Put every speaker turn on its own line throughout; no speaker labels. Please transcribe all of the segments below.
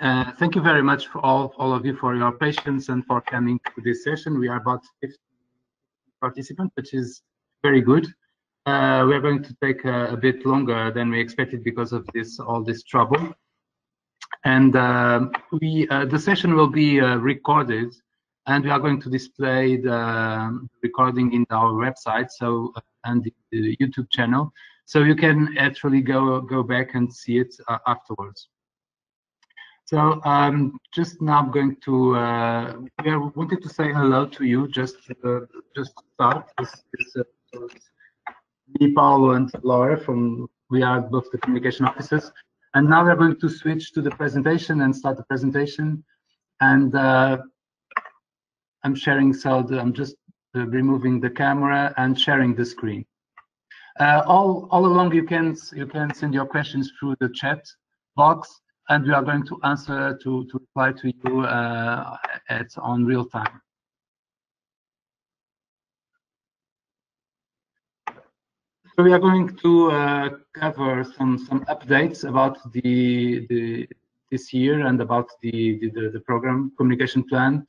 Thank you very much for all of you for your patience and for coming to this session. We are about 50 participants, which is very good. We are going to take a bit longer than we expected because of all this trouble. And the session will be recorded, and we are going to display the recording in our website, and the YouTube channel, so you can actually go back and see it afterwards. So just now I'm going to we wanted to say hello to you just to start. This me, Paulo, and Laura we are both the communication officers, and now we're going to switch to the presentation and start the presentation. And I'm sharing, so I'm just removing the camera and sharing the screen. All along you can send your questions through the chat box, and we are going to answer to reply to you on real time. So we are going to cover some updates about this year and about the program communication plan,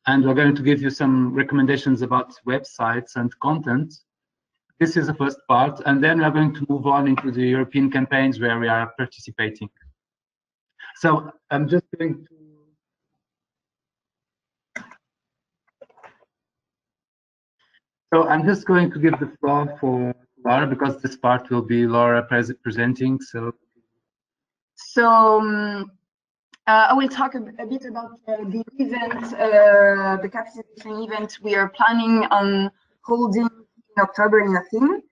and we're going to give you some recommendations about websites and content. This is the first part, and then we are going to move on into the European campaigns where we are participating. So I'm just going to give the floor for Laura, because this part will be Laura presenting.
So I will talk a bit about the event, the capitalization event we are planning on holding in October in Athens.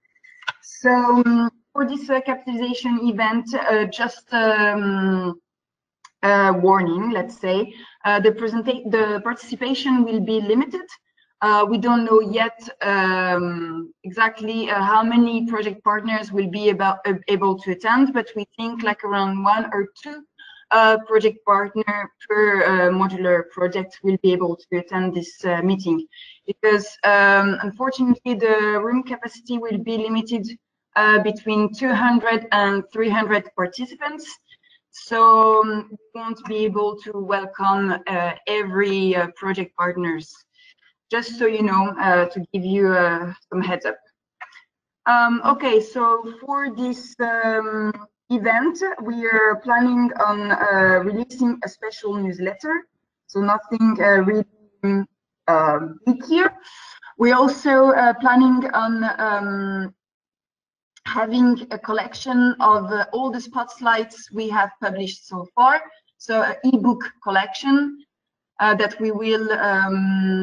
So for this capitalization event, just warning, let's say, the participation will be limited. We don't know yet exactly how many project partners will be able to attend, but we think like around 1 or 2 project partner per modular project will be able to attend this meeting, because unfortunately the room capacity will be limited between 200 and 300 participants. So we won't be able to welcome every project partners. Just so you know, to give you some heads up. Okay, so for this event, we are planning on releasing a special newsletter. So nothing really big here. We're also planning on having a collection of all the spotlights we have published so far. So an ebook collection that we will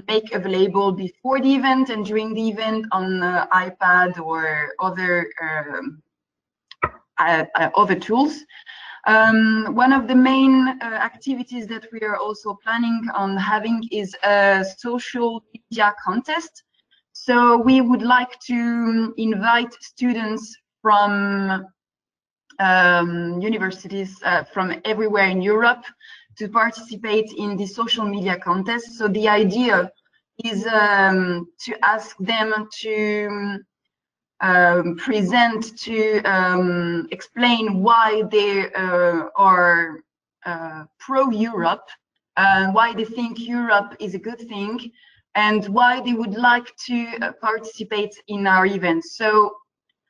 make available before the event and during the event on iPad or other tools. One of the main activities that we are also planning on having is a social media contest. So we would like to invite students from universities from everywhere in Europe to participate in the social media contest. So the idea is to ask them to present, to explain why they are pro-Europe, why they think Europe is a good thing, and why they would like to participate in our events. So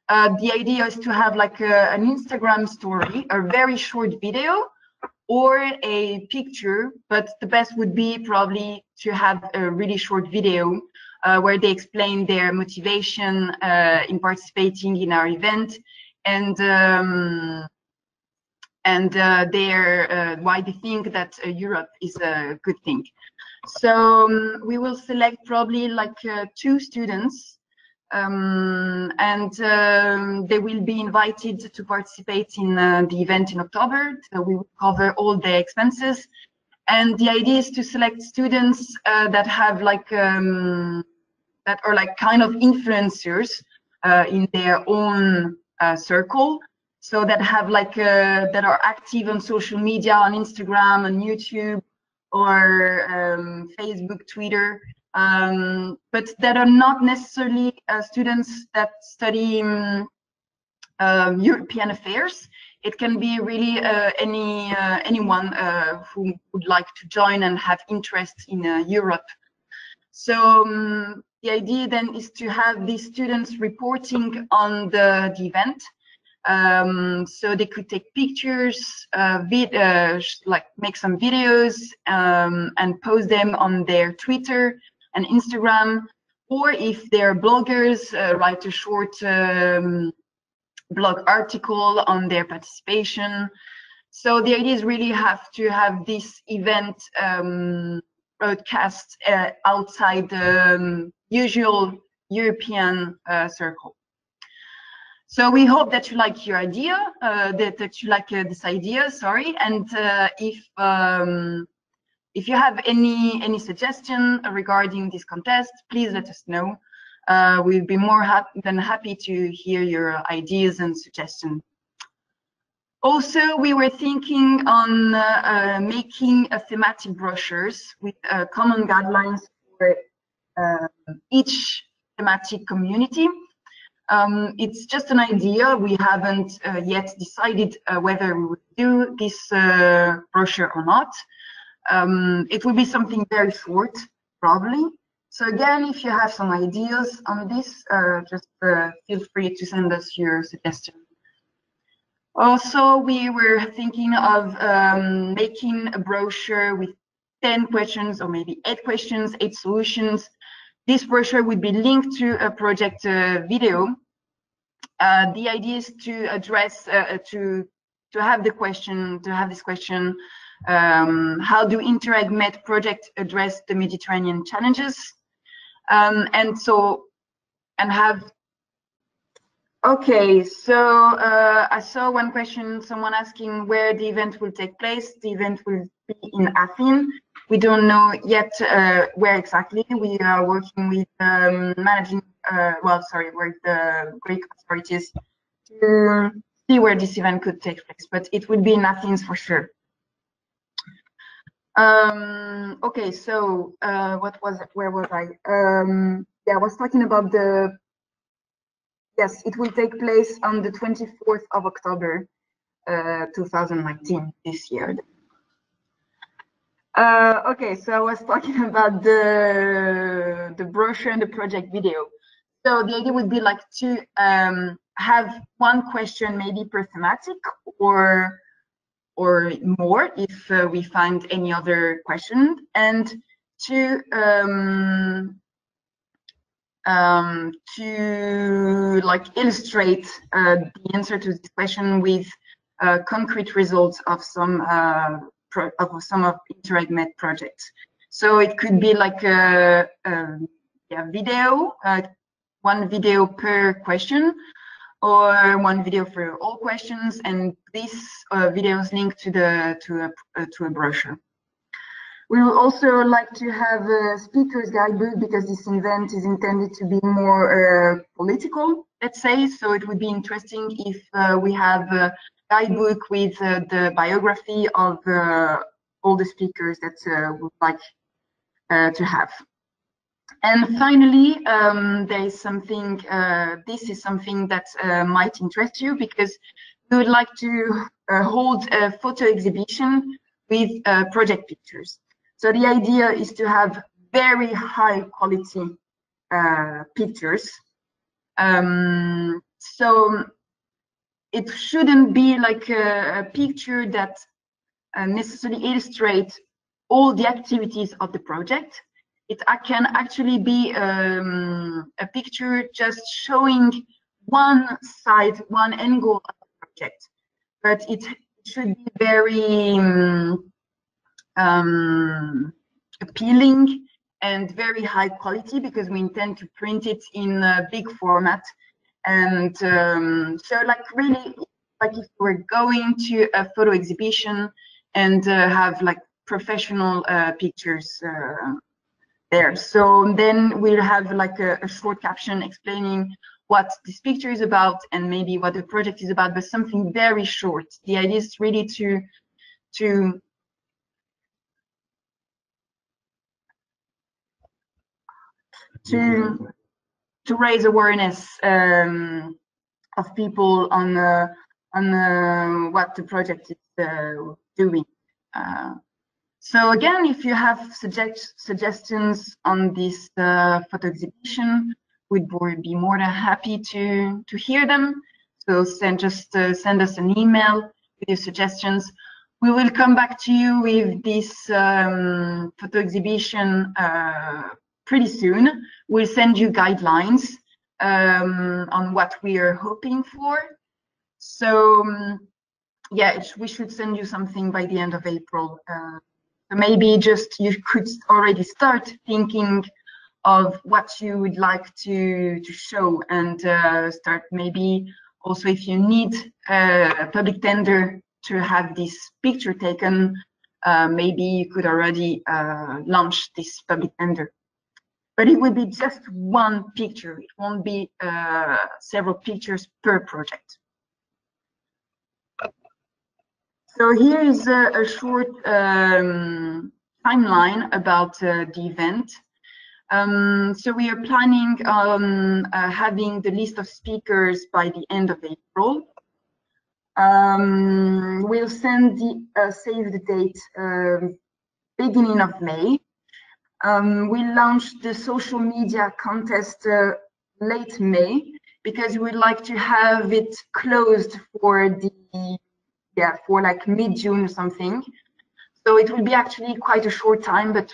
the idea is to have like an Instagram story, a very short video, or a picture, but the best would be probably to have a really short video where they explain their motivation in participating in our event, and why they think that Europe is a good thing. So we will select probably like 2 students, and they will be invited to participate in the event in October. So we will cover all the expenses, and the idea is to select students that have like that are like kind of influencers in their own circle. So that have like that are active on social media, on Instagram, on YouTube, or Facebook, Twitter, but that are not necessarily students that study European affairs. It can be really anyone who would like to join and have interest in Europe. So the idea then is to have these students reporting on the event. So they could take pictures, like make some videos and post them on their Twitter and Instagram, or if they're bloggers, write a short blog article on their participation. So the idea is really have to have this event broadcast outside the usual European circle. So we hope that you like your idea, that you like this idea, sorry. And if you have any suggestion regarding this contest, please let us know. We'll be more than happy to hear your ideas and suggestions. Also, we were thinking on making a thematic brochures with common guidelines for each thematic community. It's just an idea. We haven't yet decided whether we would do this brochure or not. It will be something very short, probably. So again, if you have some ideas on this, just feel free to send us your suggestions. Also, we were thinking of making a brochure with 10 questions or maybe 8 questions, 8 solutions. This brochure would be linked to a project video. The idea is to address, to have this question, how do Interreg MED project address the Mediterranean challenges? Okay, so I saw one question, someone asking where the event will take place. The event will be in Athens. We don't know yet where exactly. We are working with with the Greek authorities to see where this event could take place, but it will be in Athens for sure. Okay, so where was I? Yeah, I was talking about yes, it will take place on the 24th of October, 2019, this year. Okay, so I was talking about the brochure and the project video. So the idea would be like to have one question maybe per thematic or more if we find any other question, and to like illustrate the answer to this question with concrete results of some of Interreg MED projects. So it could be like a video, one video per question, or one video for all questions, and these videos linked to a brochure. We would also like to have a speaker's guidebook because this event is intended to be more political, let's say. So it would be interesting if we have a guidebook with the biography of all the speakers that would like to have. And finally, there is something, this is something that might interest you, because we would like to hold a photo exhibition with project pictures. So the idea is to have very high quality pictures. So it shouldn't be like a picture that necessarily illustrates all the activities of the project. It can actually be a picture just showing one side, one angle of the project, but it should be very appealing and very high quality, because we intend to print it in a big format. And so like really, like if we're going to a photo exhibition and have like professional pictures there. So then we'll have like a short caption explaining what this picture is about and maybe what the project is about, but something very short. The idea is really to raise awareness of people on what the project is doing. So again, if you have suggestions on this photo exhibition, we'd be more than happy to hear them. So send us an email with your suggestions. We will come back to you with this photo exhibition pretty soon. We'll send you guidelines on what we are hoping for. So yeah, we should send you something by the end of April. Maybe just you could already start thinking of what you would like to show, and start maybe also, if you need a public tender to have this picture taken, maybe you could already launch this public tender. But it will be just one picture. It won't be several pictures per project. So here is a short timeline about the event. So we are planning on having the list of speakers by the end of April. We'll send the save the date beginning of May. We'll launch the social media contest late May, because we'd like to have it closed for for like mid-June or something. So it will be actually quite a short time, but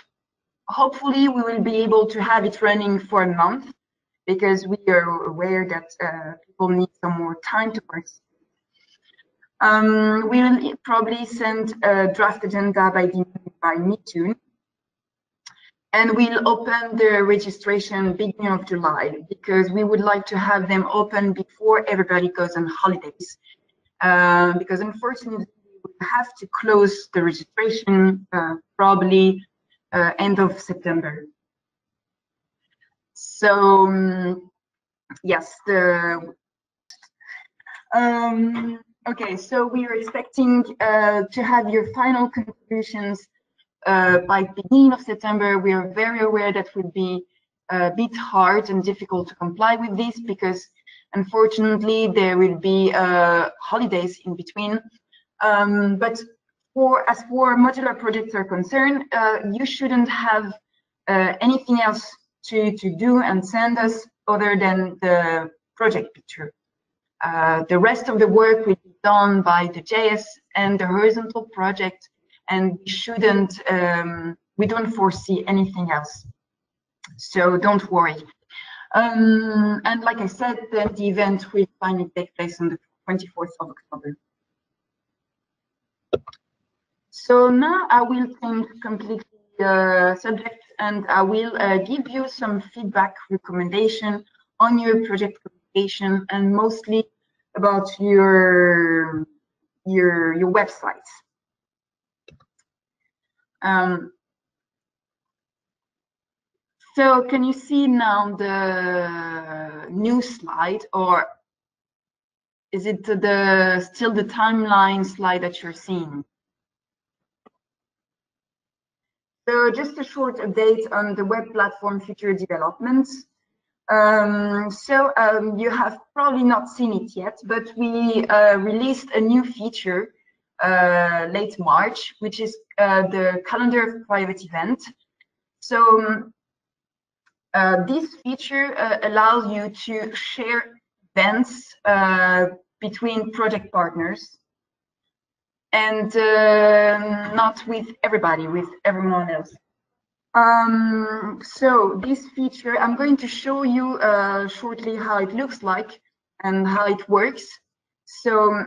hopefully we will be able to have it running for a month, because we are aware that people need some more time to participate. We will probably send a draft agenda by mid-June, and we'll open the registration beginning of July, because we would like to have them open before everybody goes on holidays. Because unfortunately we have to close the registration probably end of September. So yes, okay, so we are expecting to have your final contributions by beginning of September. We are very aware that would be a bit hard and difficult to comply with this, because unfortunately there will be holidays in between. But as for modular projects are concerned, you shouldn't have anything else to do and send us other than the project picture. The rest of the work will be done by the JS and the horizontal project, and we don't foresee anything else. So don't worry. And like I said, the event will finally take place on the 24th of October. So now I will change completely the subject, and I will give you some feedback recommendation on your project application, and mostly about your websites. So can you see now the new slide, or is it still the timeline slide that you're seeing? So just a short update on the web platform future developments. You have probably not seen it yet, but we released a new feature late March, which is the calendar of private event. So this feature allows you to share events between project partners, and not with everybody, with everyone else. So this feature, I'm going to show you shortly how it looks like and how it works. So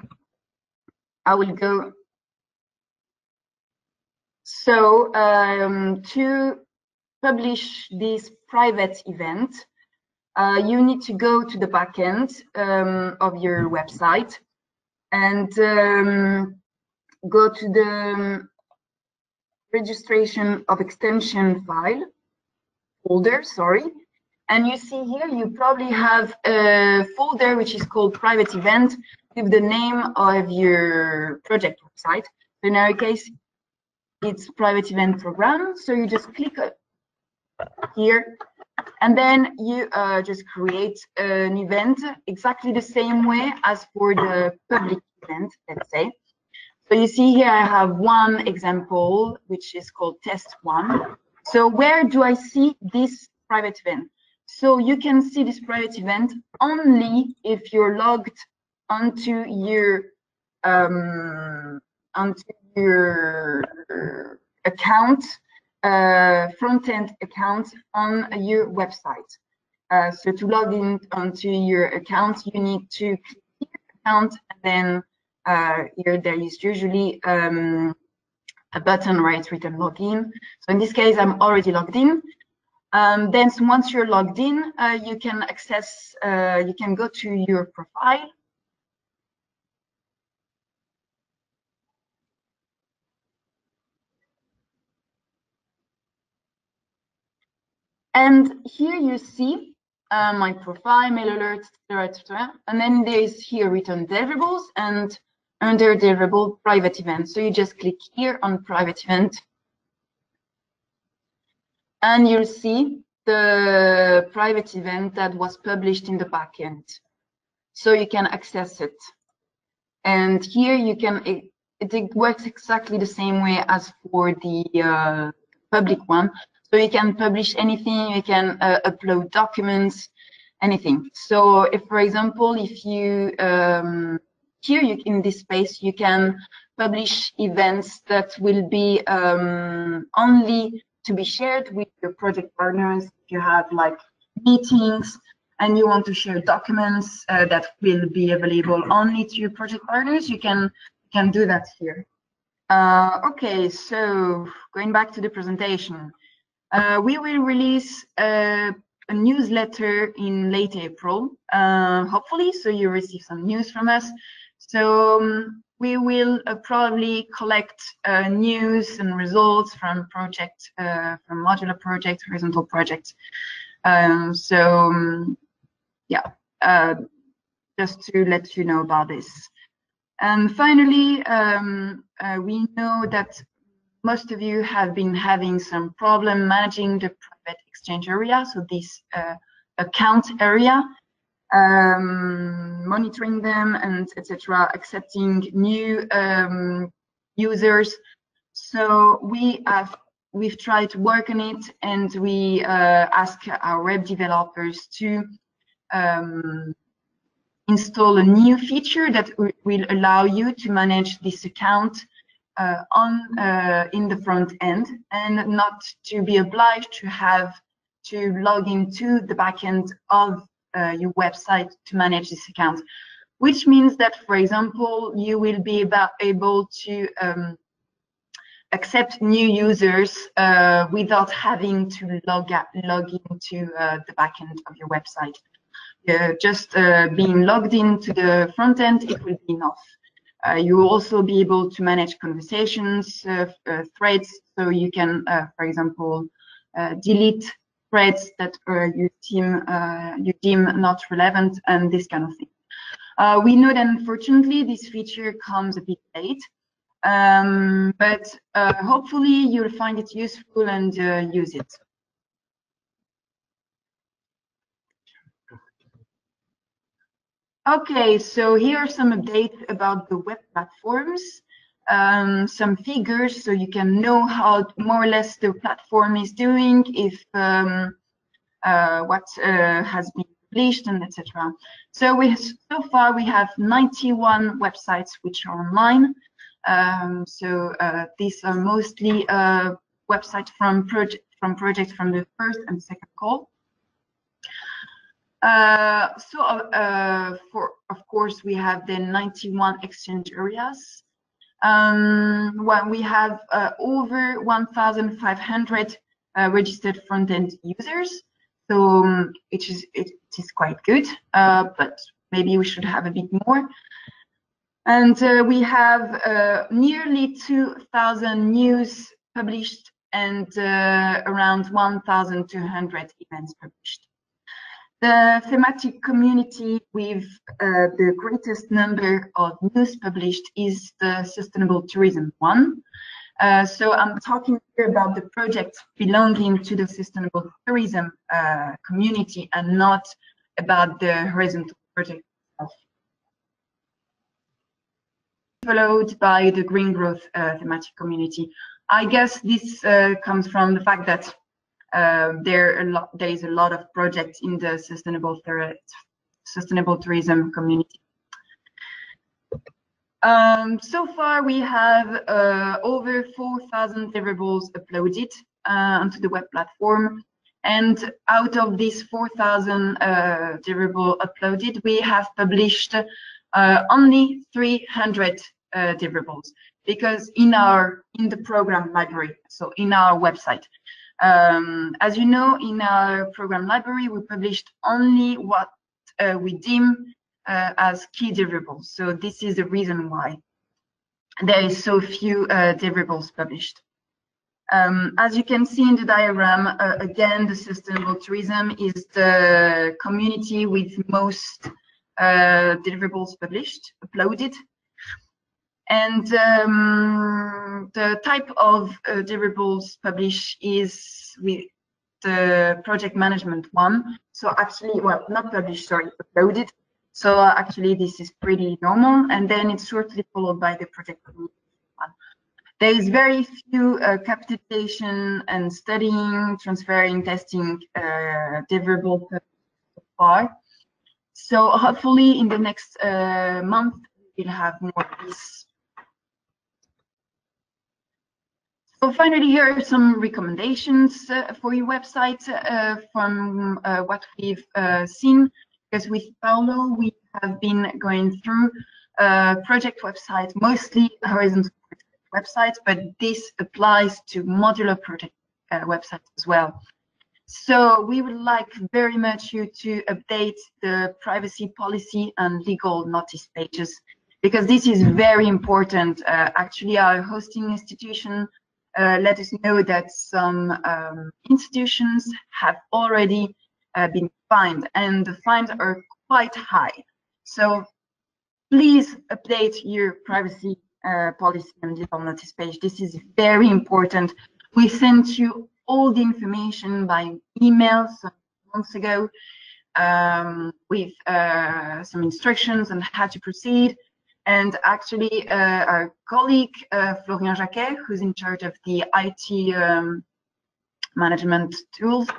I will go. So to publish this private event, you need to go to the backend of your website and go to the registration of extension folder, sorry. And you see here, you probably have a folder which is called private event with the name of your project website. So in our case, it's private event program. So you just click here And then you just create an event exactly the same way as for the public event, let's say. So you see here I have one example, which is called test one. So where do I see this private event? So you can see this private event only if you're logged onto your account, front-end account on your website. So to log in onto your account, you need to click your account, and then here there is usually a button where it's written login. So in this case, I'm already logged in. Then once you're logged in, you can access, you can go to your profile. And here you see my profile, mail alerts, etc. And then there's here written deliverables, and under deliverable private event. So you just click here on private event, and you'll see the private event that was published in the backend. So you can access it. And here you can, it works exactly the same way as for the public one. So you can publish anything, you can upload documents, anything. So if, for example, if you, here you, in this space, you can publish events that will be only to be shared with your project partners. If you have like meetings and you want to share documents that will be available only to your project partners, you can do that here. Okay, so going back to the presentation, we will release a newsletter in late April, hopefully, so you receive some news from us. So we will probably collect news and results from project, from modular projects, horizontal projects. Yeah, just to let you know about this. And finally, we know that most of you have been having some problem managing the private exchange area, so this account area, monitoring them and etc., accepting new users. So we've tried to work on it, and we ask our web developers to install a new feature that will allow you to manage this account in the front end, and not to be obliged to have to log into the backend of your website to manage this account. Which means that, for example, you will be able to accept new users without having to log into the backend of your website. Just being logged into the front end, it will be enough. You will also be able to manage conversations, threads, so you can, for example, delete threads that you deem not relevant, and this kind of thing. We know that unfortunately this feature comes a bit late, but hopefully you'll find it useful and use it. Okay, so here are some updates about the web platforms, some figures so you can know how more or less the platform is doing, if what has been published, and etc. So so far we have 91 websites which are online. These are mostly websites from projects from the first and second call. Of course, we have the 91 exchange areas. When we have over 1,500 registered front-end users, so it is quite good, but maybe we should have a bit more. And we have nearly 2,000 news published, and around 1,200 events published. The thematic community with the greatest number of news published is the sustainable tourism one. So I'm talking here about the projects belonging to the sustainable tourism community and not about the horizontal project itself. Followed by the green growth thematic community. I guess this comes from the fact that there is a lot of projects in the sustainable tourism community. So far, we have over 4,000 deliverables uploaded onto the web platform. And out of these 4,000 deliverables uploaded, we have published only 300 deliverables, because in the program library, so in our website. As you know, in our program library, we published only what we deem as key deliverables. So this is the reason why there is so few deliverables published. As you can see in the diagram, again, the sustainable tourism is the community with most deliverables uploaded. And the type of deliverables published is with the project management one. So actually, well, not published, sorry, uploaded. So actually, this is pretty normal. And then it's shortly followed by the project community one. There is very few capitalization and studying, transferring, testing deliverables so far. So hopefully in the next month, we'll have more of this. So finally, here are some recommendations for your website from what we've seen. Because with Paolo, we have been going through project websites, mostly horizontal websites, but this applies to modular project websites as well. So we would like very much you to update the privacy policy and legal notice pages, because this is very important. Actually, our hosting institution let us know that some institutions have already been fined, and the fines are quite high. So please update your privacy policy and legal notice page. This is very important. We sent you all the information by email some months ago with some instructions on how to proceed. And actually, our colleague, Florian Jacquet, who's in charge of the IT management tools,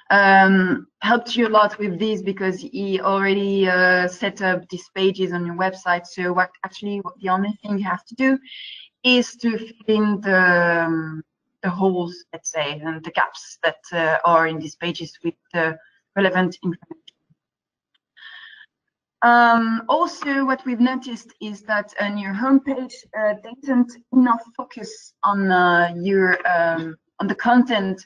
helped you a lot with this, because he already set up these pages on your website. So the only thing you have to do is to fill in the holes, let's say, and the gaps that are in these pages with the relevant information. Also, what we've noticed is that on your homepage, there isn't enough focus on the content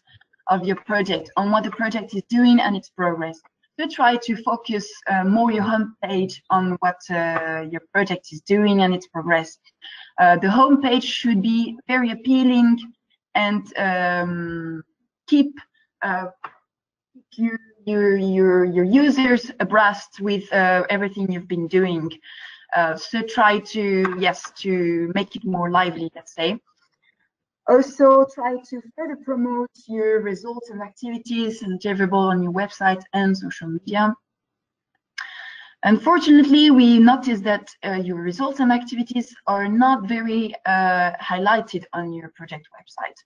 of your project, on what the project is doing and its progress. So try to focus more your homepage on what your project is doing and its progress. The homepage should be very appealing and keep your users abreast with everything you've been doing. So try to make it more lively, let's say. Also, try to further promote your results and activities and deliverable on your website and social media. Unfortunately, we noticed that your results and activities are not very highlighted on your project website.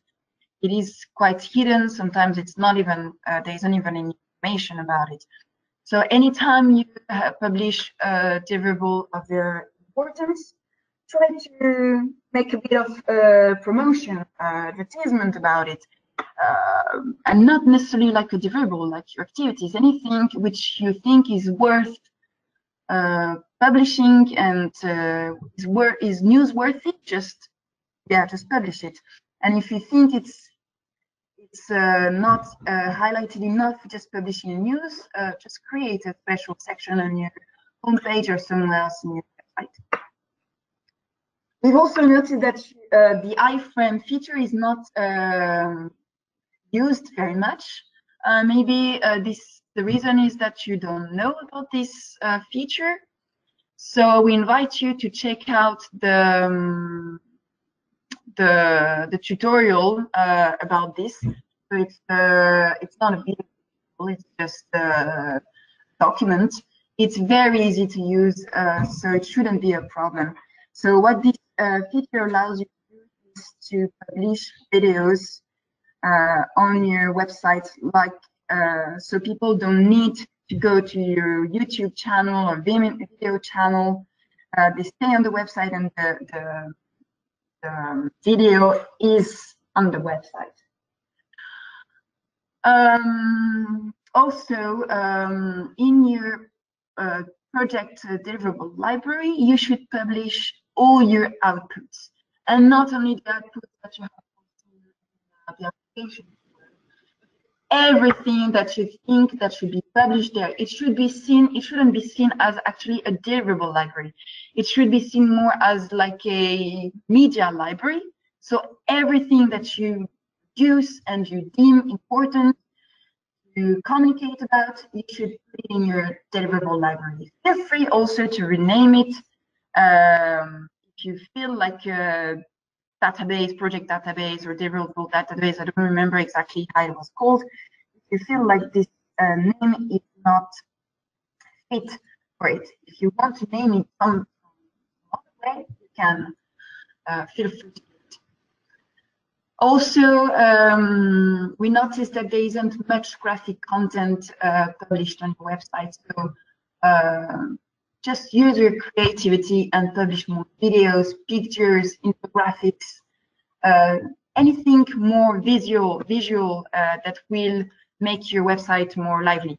It is quite hidden. Sometimes it's not even, there isn't even any information about it. So anytime you publish a deliverable of your importance, try to make a bit of promotion, advertisement about it, and not necessarily like a deliverable, like your activities, anything which you think is worth publishing and is newsworthy, just publish it. And if you think it's not highlighted enough, just publishing news, just create a special section on your homepage or somewhere else in your website. We've also noticed that the iframe feature is not used very much. Maybe the reason is that you don't know about this feature. So we invite you to check out the the tutorial about this. So it's not a video, it's just a document. It's very easy to use, so it shouldn't be a problem. So what this feature allows you to do is to publish videos on your website, like so people don't need to go to your YouTube channel or video channel. They stay on the website, and the video is on the website. Also, in your project deliverable library, you should publish all your outputs, and not only the outputs that you have in the application. Everything that you think that should be published there, it should be seen. It shouldn't be seen as actually a deliverable library. It should be seen more as like a media library. So everything that you use and you deem important to communicate about, you should put it in your deliverable library. Feel free also to rename it if you feel like a database, project database, or deliverable database. I don't remember exactly how it was called. If you feel like this name is not fit for it, if you want to name it some other way, you can feel free to do it. Also, we noticed that there isn't much graphic content published on your website, so just use your creativity and publish more videos, pictures, infographics, anything more visual that will make your website more lively.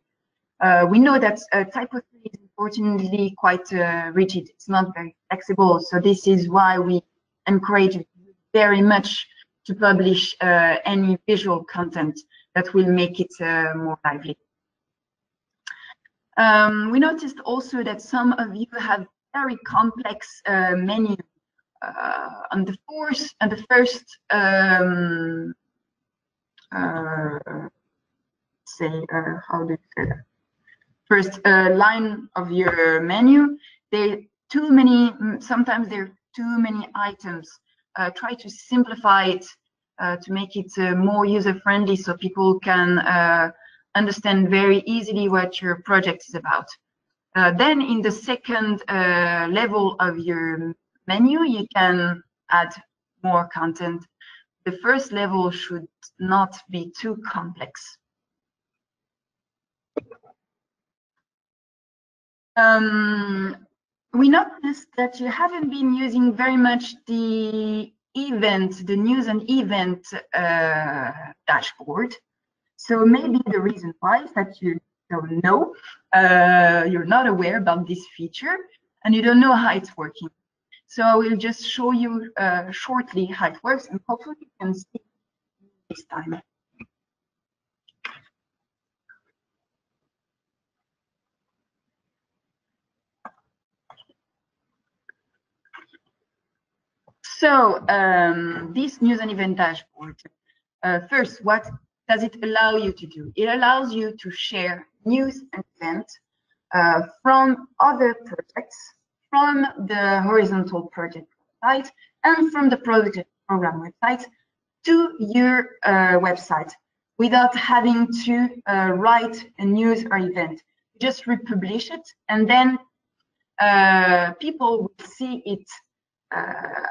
We know that typo 3 is unfortunately quite rigid. It's not very flexible. So this is why we encourage you very much to publish any visual content that will make it more lively. We noticed also that some of you have very complex menu on the first how do you say that? First line of your menu, sometimes there are too many items. Try to simplify it to make it more user-friendly, so people can understand very easily what your project is about. Then in the second level of your menu, you can add more content. The first level should not be too complex. We noticed that you haven't been using very much the news and event dashboard. So maybe the reason why is that you don't know, you're not aware about this feature, and you don't know how it's working. So I will just show you shortly how it works, and hopefully you can see this time. So this news and event dashboard, first, what does it allow you to do? It allows you to share news and events from other projects, from the horizontal project website, and from the project program website to your website without having to write a news or event. You just republish it, and then people will see it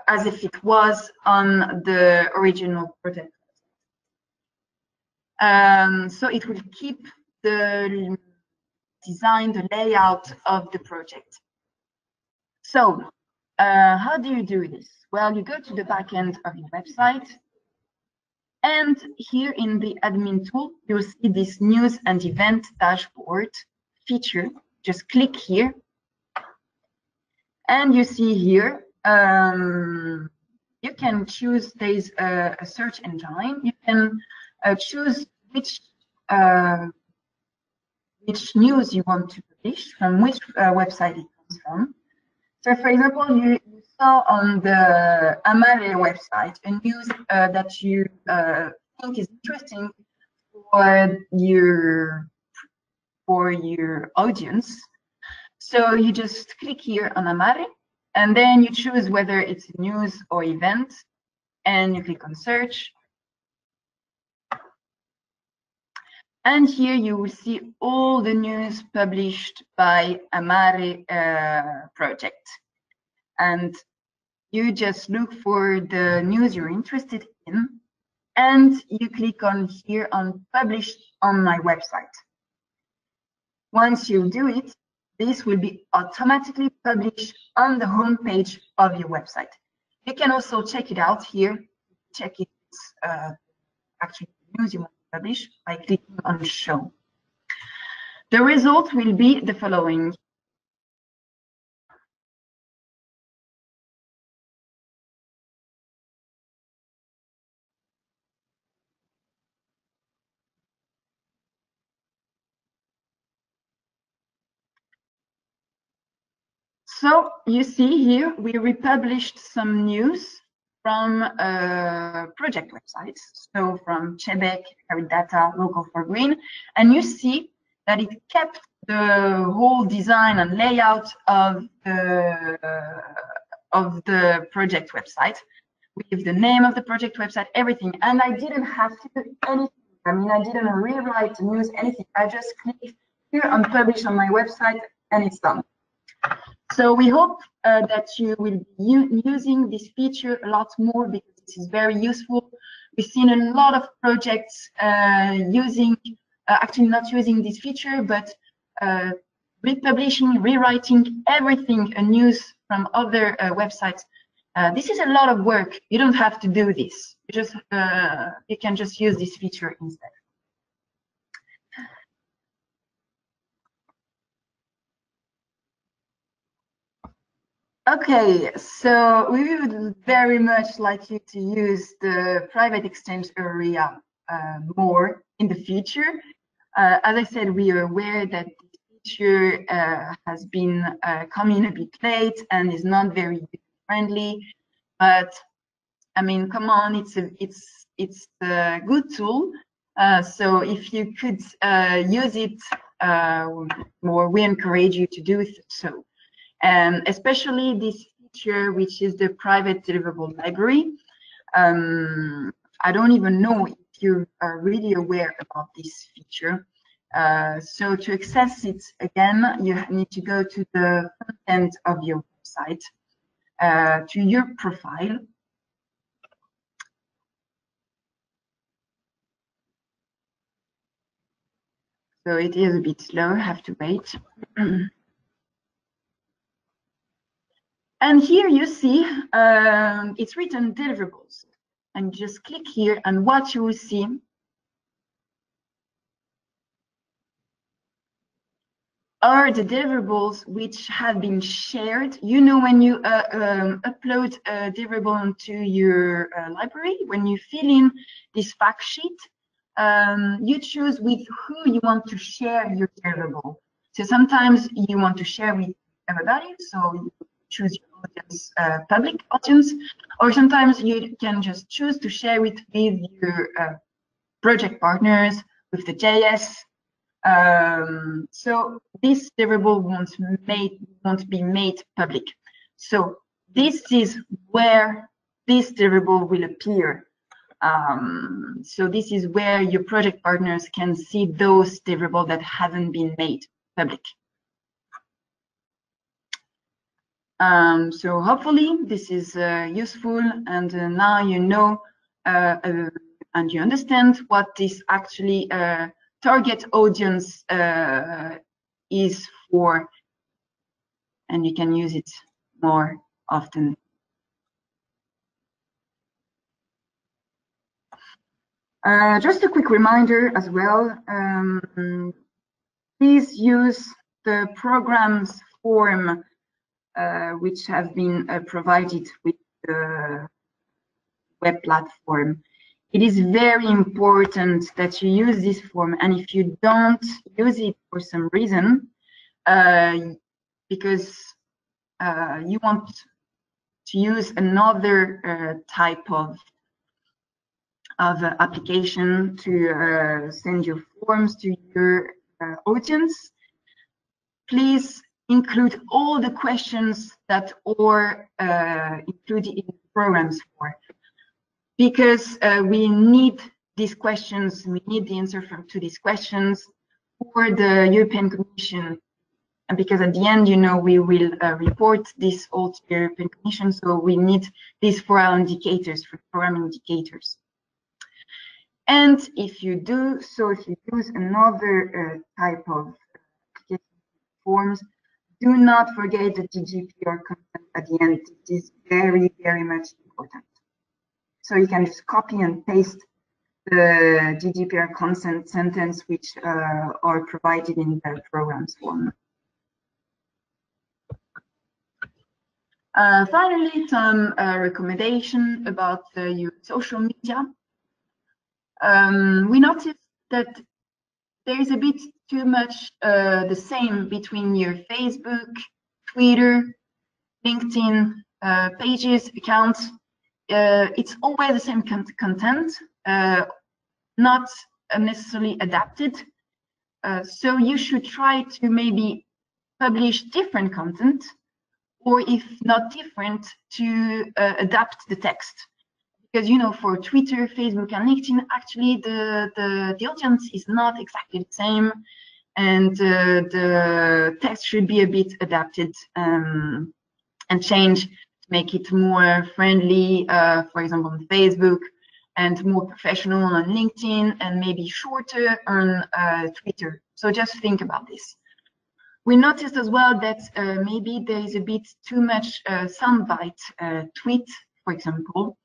as if it was on the original project. So it will keep the design, the layout of the project. So how do you do this? Well, you go to the back end of your website, and here in the admin tool, you'll see this news and event dashboard feature. Just click here, and you see here, you can choose, there's a search engine. You can choose which news you want to publish, from which website it comes from. So, for example, you saw on the Amare website a news that you think is interesting for your audience. So you just click here on Amare, and then you choose whether it's news or event. and you click on search. And here you will see all the news published by Amare project. And you just look for the news you're interested in, and you click on here on publish on my website. Once you do it, this will be automatically published on the home page of your website. You can also check it out here, check it's actually news you want to publish by clicking on show. The result will be the following. So you see here, we republished some news from project websites. So from Quebec, Carry Data, Local for Green, and you see that it kept the whole design and layout of the project website with the name of the project website, everything. And I didn't have to do anything. I mean, I didn't rewrite the news, anything. I just clicked here on publish on my website, and it's done. So we hope that you will be using this feature a lot more, because this is very useful. We've seen a lot of projects actually not using this feature, but republishing, rewriting everything, a news from other websites. This is a lot of work. You don't have to do this. You can just use this feature instead. Okay, so we would very much like you to use the private exchange area more in the future. As I said, we are aware that this feature has been coming a bit late and is not very user-friendly. But I mean, come on, it's a good tool. So if you could use it more, we encourage you to do so. Especially this feature, which is the private deliverable library. I don't even know if you are really aware about this feature. So to access it again, you need to go to the front end of your website, to your profile. So it is a bit slow, have to wait. And here you see it's written deliverables, and just click here, and what you will see are the deliverables which have been shared. You know, when you upload a deliverable into your library, when you fill in this fact sheet, you choose with who you want to share your deliverable. So sometimes you want to share with everybody, so you choose your audience, public audience, or sometimes you can just choose to share it with your project partners, with the JS. So this deliverable won't be made public. So this is where this deliverable will appear. So this is where your project partners can see those deliverables that haven't been made public. So hopefully this is useful, and now you know and you understand what this actually target audience is for, and you can use it more often. Just a quick reminder as well, please use the programs form which have been provided with the web platform. It is very important that you use this form, and if you don't use it for some reason, because you want to use another type of application to send your forms to your audience, please include all the questions that are included in the programs form. because we need these questions, we need the answer to these questions for the European Commission, and because at the end, you know, we will report this all to the European Commission, so we need these 4 indicators, for program indicators. And if you do, so if you use another type of application forms, do not forget the GDPR content at the end. It is very, very much important. So you can just copy and paste the GDPR consent sentence which are provided in the programs form. Finally, some recommendation about your social media. We noticed that there is a bit too much the same between your Facebook, Twitter, LinkedIn pages, accounts. It's always the same content, not necessarily adapted. So you should try to maybe publish different content, or if not different, to adapt the text. Because, you know, for Twitter, Facebook, and LinkedIn, actually the audience is not exactly the same, and the text should be a bit adapted and changed to make it more friendly, for example, on Facebook, and more professional on LinkedIn, and maybe shorter on Twitter. So just think about this. We noticed as well that maybe there is a bit too much soundbite tweet, for example,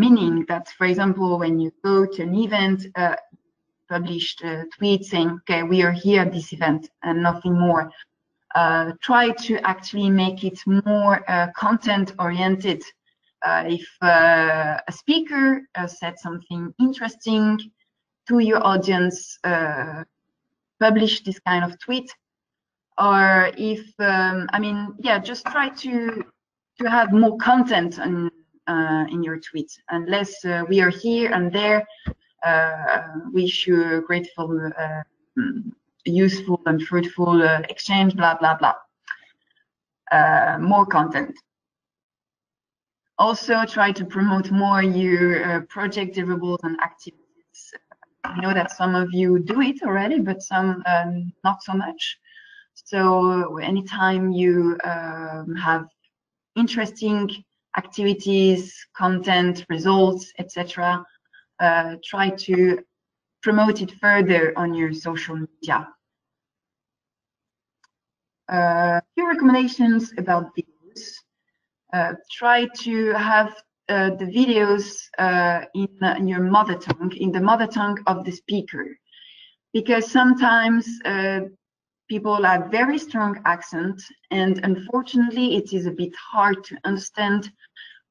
meaning that, for example, when you go to an event, published a tweet saying, okay, we are here at this event and nothing more. Try to actually make it more content oriented. If a speaker said something interesting to your audience, publish this kind of tweet. Or if, I mean, yeah, just try to have more content in your tweets, and less we are here and there. Wish you a grateful, useful and fruitful exchange, blah, blah, blah. More content. Also try to promote more your project deliverables and activities. I know that some of you do it already, but some not so much. So anytime you have interesting activities, content, results, etc., try to promote it further on your social media. A few recommendations about videos. Try to have the videos in your mother tongue, in the mother tongue of the speaker, because sometimes people have very strong accent, and unfortunately it is a bit hard to understand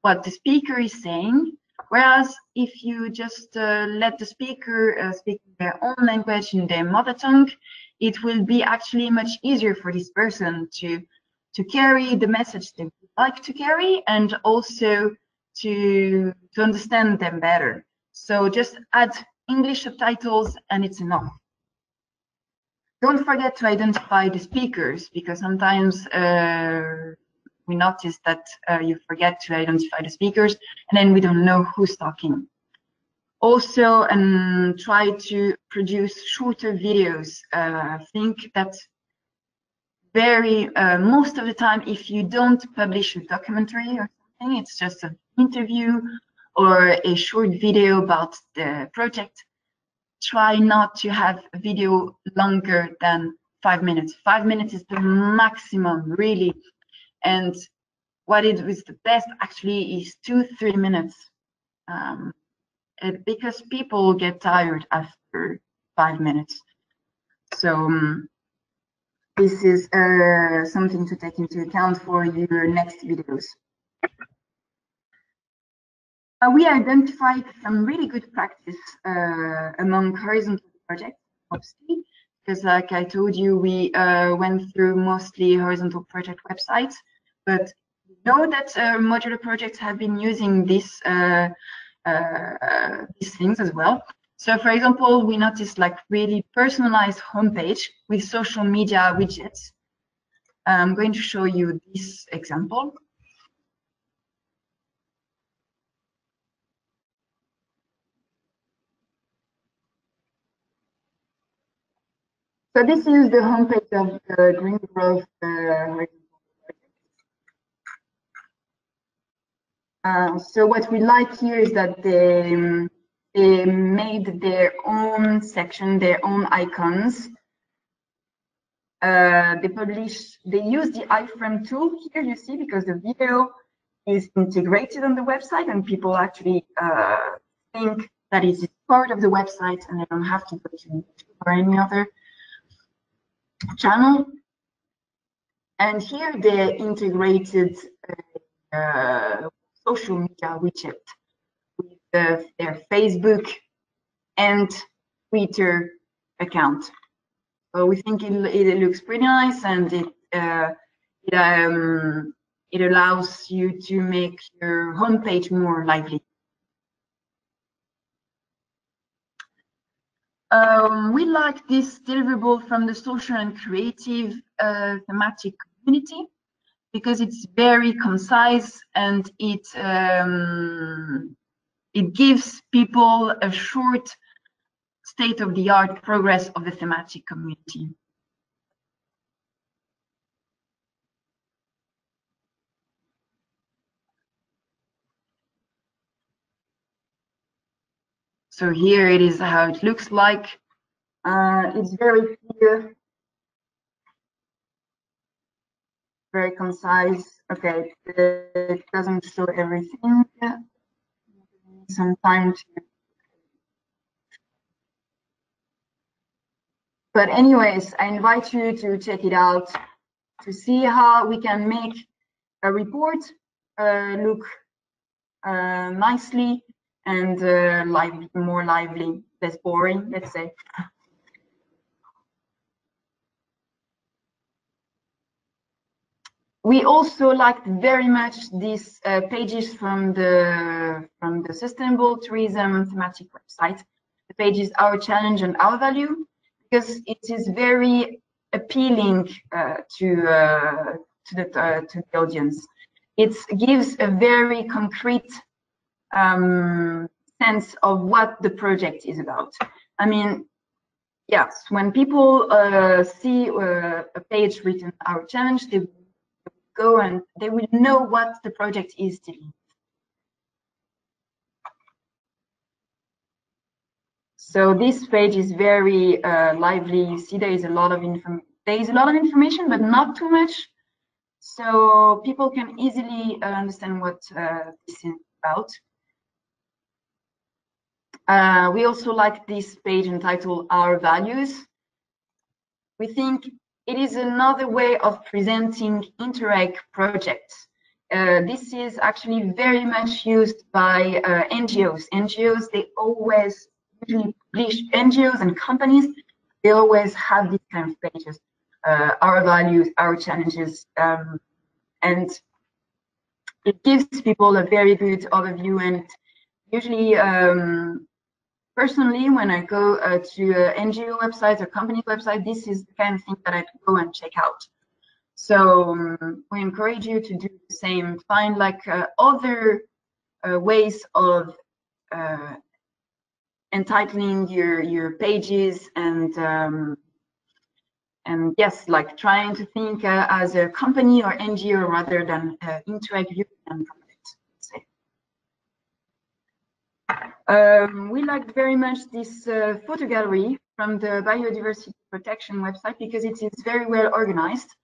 what the speaker is saying. Whereas if you just let the speaker speak their own language in their mother tongue, it will be actually much easier for this person to carry the message they would like to carry, and also to understand them better. So just add English subtitles and it's enough. Don't forget to identify the speakers, because sometimes we notice that you forget to identify the speakers, and then we don't know who's talking. Also, try to produce shorter videos. I think that most of the time, if you don't publish a documentary or something, it's just an interview or a short video about the project. Try not to have a video longer than 5 minutes. 5 minutes is the maximum, really. And what is the best actually is 2-3 minutes, because people get tired after 5 minutes. So this is something to take into account for your next videos. We identified some really good practice among horizontal projects, obviously, because like I told you, we went through mostly horizontal project websites, but we know that modular projects have been using these things as well. So for example, we noticed like really personalized homepage with social media widgets. I'm going to show you this example. So this is the homepage of the Green Growth so what we like here is that they made their own section, their own icons. They use the iframe tool here, you see, because the video is integrated on the website and people actually think that it is part of the website and they don't have to go to YouTube or any other channel. And here they integrated social media widget with their Facebook and Twitter account. So we think it looks pretty nice, and it allows you to make your homepage more lively. We like this deliverable from the social and creative thematic community because it's very concise and it gives people a short state-of-the-art progress of the thematic community. So here it is how it looks like. It's very clear, very concise. Okay, it doesn't show everything. Some time to. But anyways, I invite you to check it out to see how we can make a report look nicely and more lively, less boring, let's say. We also liked very much these pages from the Sustainable Tourism thematic website. The pages Our Challenge and Our Value, because it is very appealing to the audience. It gives a very concrete sense of what the project is about. I mean, yes, when people see a page written Our Challenge, they go and they will know what the project is doing. So this page is very lively. You see, there is a lot of information, but not too much. So people can easily understand what this is about. We also like this page entitled Our Values. We think it is another way of presenting Interreg projects. This is actually very much used by NGOs. NGOs, they always usually publish, NGOs and companies, they always have these kind of pages. Our values, our challenges, and it gives people a very good overview. And usually, personally, when I go to NGO websites or company website, this is the kind of thing that I go and check out. So we encourage you to do the same. Find like other ways of entitling your pages and yes, like trying to think as a company or NGO rather than Interreg and we liked very much this photo gallery from the Biodiversity Protection website because it is very well organized.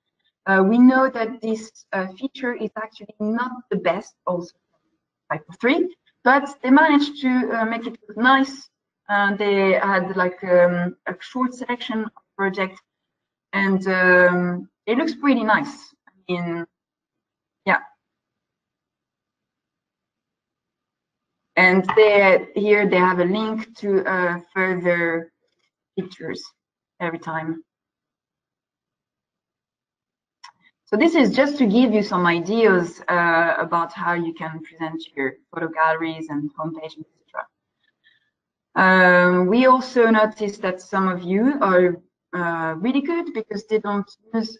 We know that this feature is actually not the best, also type of 3, but they managed to make it look nice. They had like a short selection of projects, and it looks pretty nice. I mean, yeah. And here they have a link to further pictures every time. So this is just to give you some ideas about how you can present your photo galleries and homepage, etc. We also noticed that some of you are really good because they don't use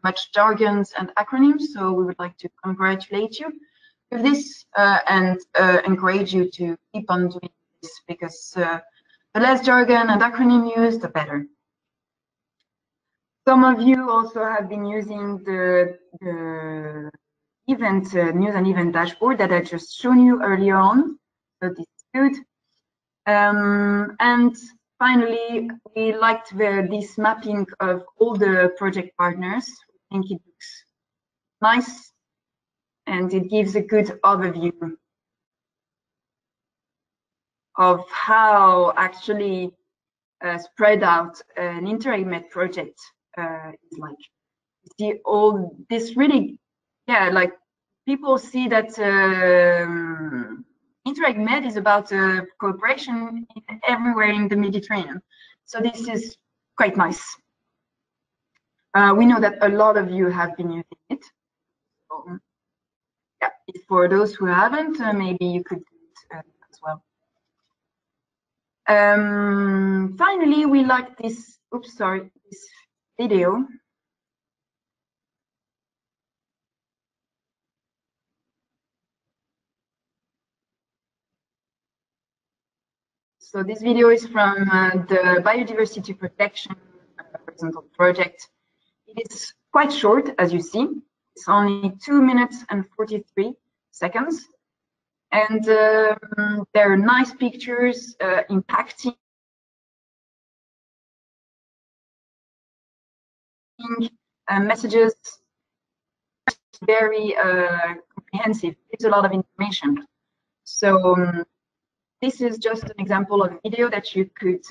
much jargons and acronyms. So we would like to congratulate you with this and encourage you to keep on doing this because the less jargon and acronym used, the better. Some of you also have been using the event news and event dashboard that I just shown you earlier on. So this is good. And finally, we liked this mapping of all the project partners. I think it looks nice and it gives a good overview of how actually spread out an Interreg MED project is like. You see all this really, yeah, like people see that Interreg MED is about cooperation everywhere in the Mediterranean. So this is quite nice. We know that a lot of you have been using it. So, yeah, for those who haven't, maybe you could do it as well. Finally, we like this, this video. So this video is from the Biodiversity Protection Horizontal Project. It is quite short, as you see. It's only 2 minutes and 43 seconds. And there are nice pictures impacting messages. Very comprehensive. It's a lot of information. So this is just an example of a video that you could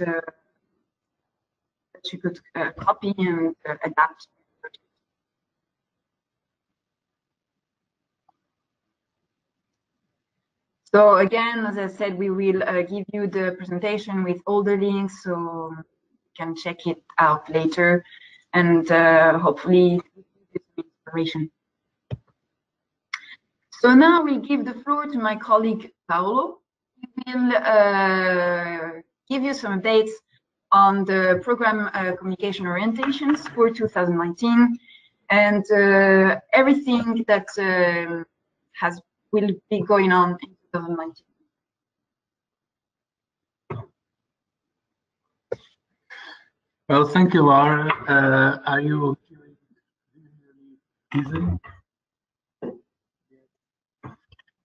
copy and adapt. So again, as I said, we will give you the presentation with all the links, so you can check it out later, and hopefully get some inspiration. So now we give the floor to my colleague Paolo. He will give you some updates on the program communication orientations for 2019 and everything that will be going on in 2019.
Well, thank you, Laura. Are you listening?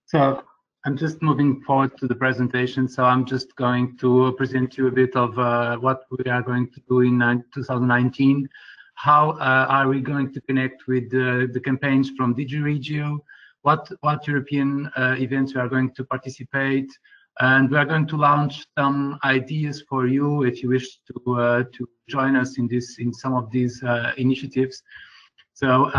So I'm just moving forward to the presentation. So I'm just going to present you a bit of what we are going to do in 2019. How are we going to connect with the campaigns from DG Regio? What European events we are going to participate? And we are going to launch some ideas for you if you wish to join us in some of these initiatives. So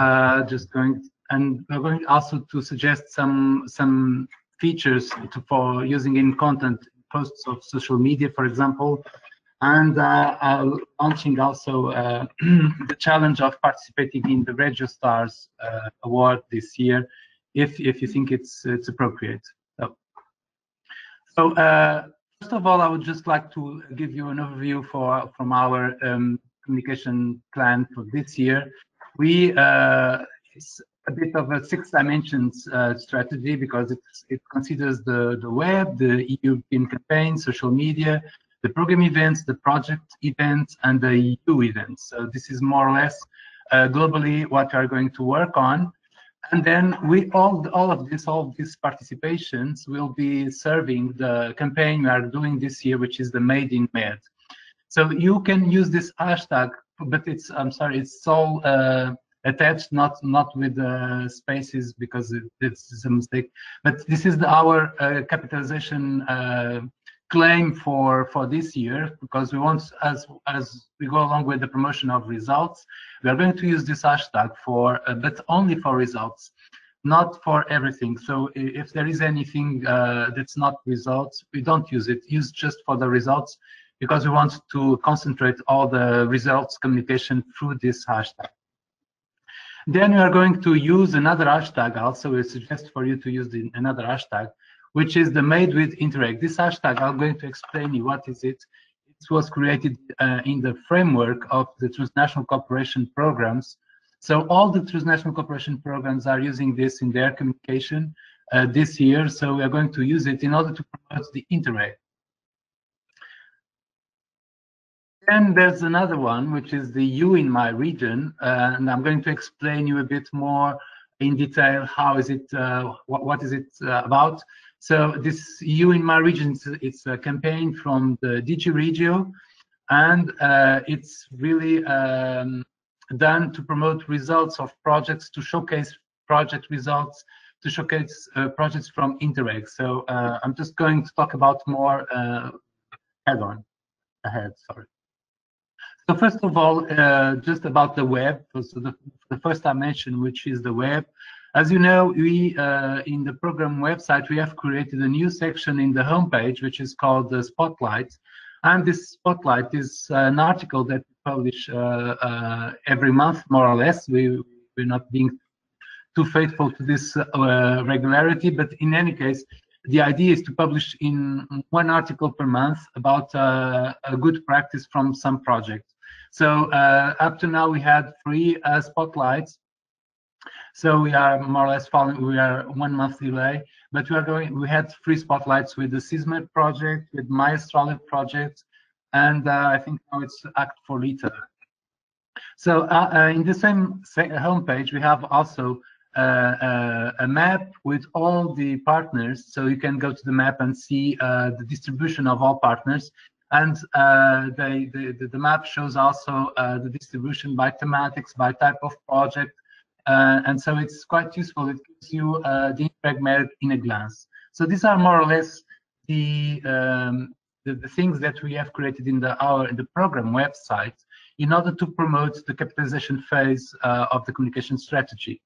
and we're going also to suggest some features for using in content posts of social media, for example, and launching also the challenge of participating in the Regio Stars award this year, if you think it's appropriate. So first of all, I would just like to give you an overview from our communication plan for this year. It's a bit of a 6 dimensions strategy because it considers the web, the European campaign, social media, the program events, the project events, and the EU events. So this is more or less globally what we are going to work on. And then all of these participations will be serving the campaign we are doing this year, which is the Made in MED. So you can use this hashtag, but it's all attached, not with spaces because it's a mistake. But this is our capitalization claim for this year, because we want, as we go along with the promotion of results, we are going to use this hashtag for but only for results, not for everything. So if there is anything that's not results, we don't use it. Use just for the results, because we want to concentrate all the results communication through this hashtag. Then we are going to use another hashtag also. We suggest for you to use another hashtag, which is the Made with Interreg. This hashtag, I'm going to explain you what is it. It was created in the framework of the transnational cooperation programs. So all the transnational cooperation programs are using this in their communication this year. So we are going to use it in order to promote the Interreg. Then there's another one, which is the EU in my region, and I'm going to explain you a bit more in detail how is it, what is it about. So this EU in my region, it's a campaign from the DG Regio, and it's really done to promote results of projects, to showcase project results, to showcase projects from Interreg. So I'm just going to talk about more sorry. So first of all, just about the web. So the first I mentioned, which is the web. As you know, we in the program website, we have created a new section in the homepage, which is called the Spotlight. And this Spotlight is an article that we publish every month, more or less. We're not being too faithful to this regularity, but in any case, the idea is to publish in one article per month about a good practice from some project. So up to now we had 3 spotlights. So we are more or less following. We are 1 month delay, but we had 3 spotlights with the CISMED project, with my Australia project, and I think now it's Act for Lita. So in the same homepage, we have also a map with all the partners, so you can go to the map and see the distribution of all partners, and the map shows also the distribution by thematics, by type of project, and so it's quite useful. It gives you the Interreg MED in a glance. So these are more or less the things that we have created in the program website in order to promote the capitalization phase of the communication strategy.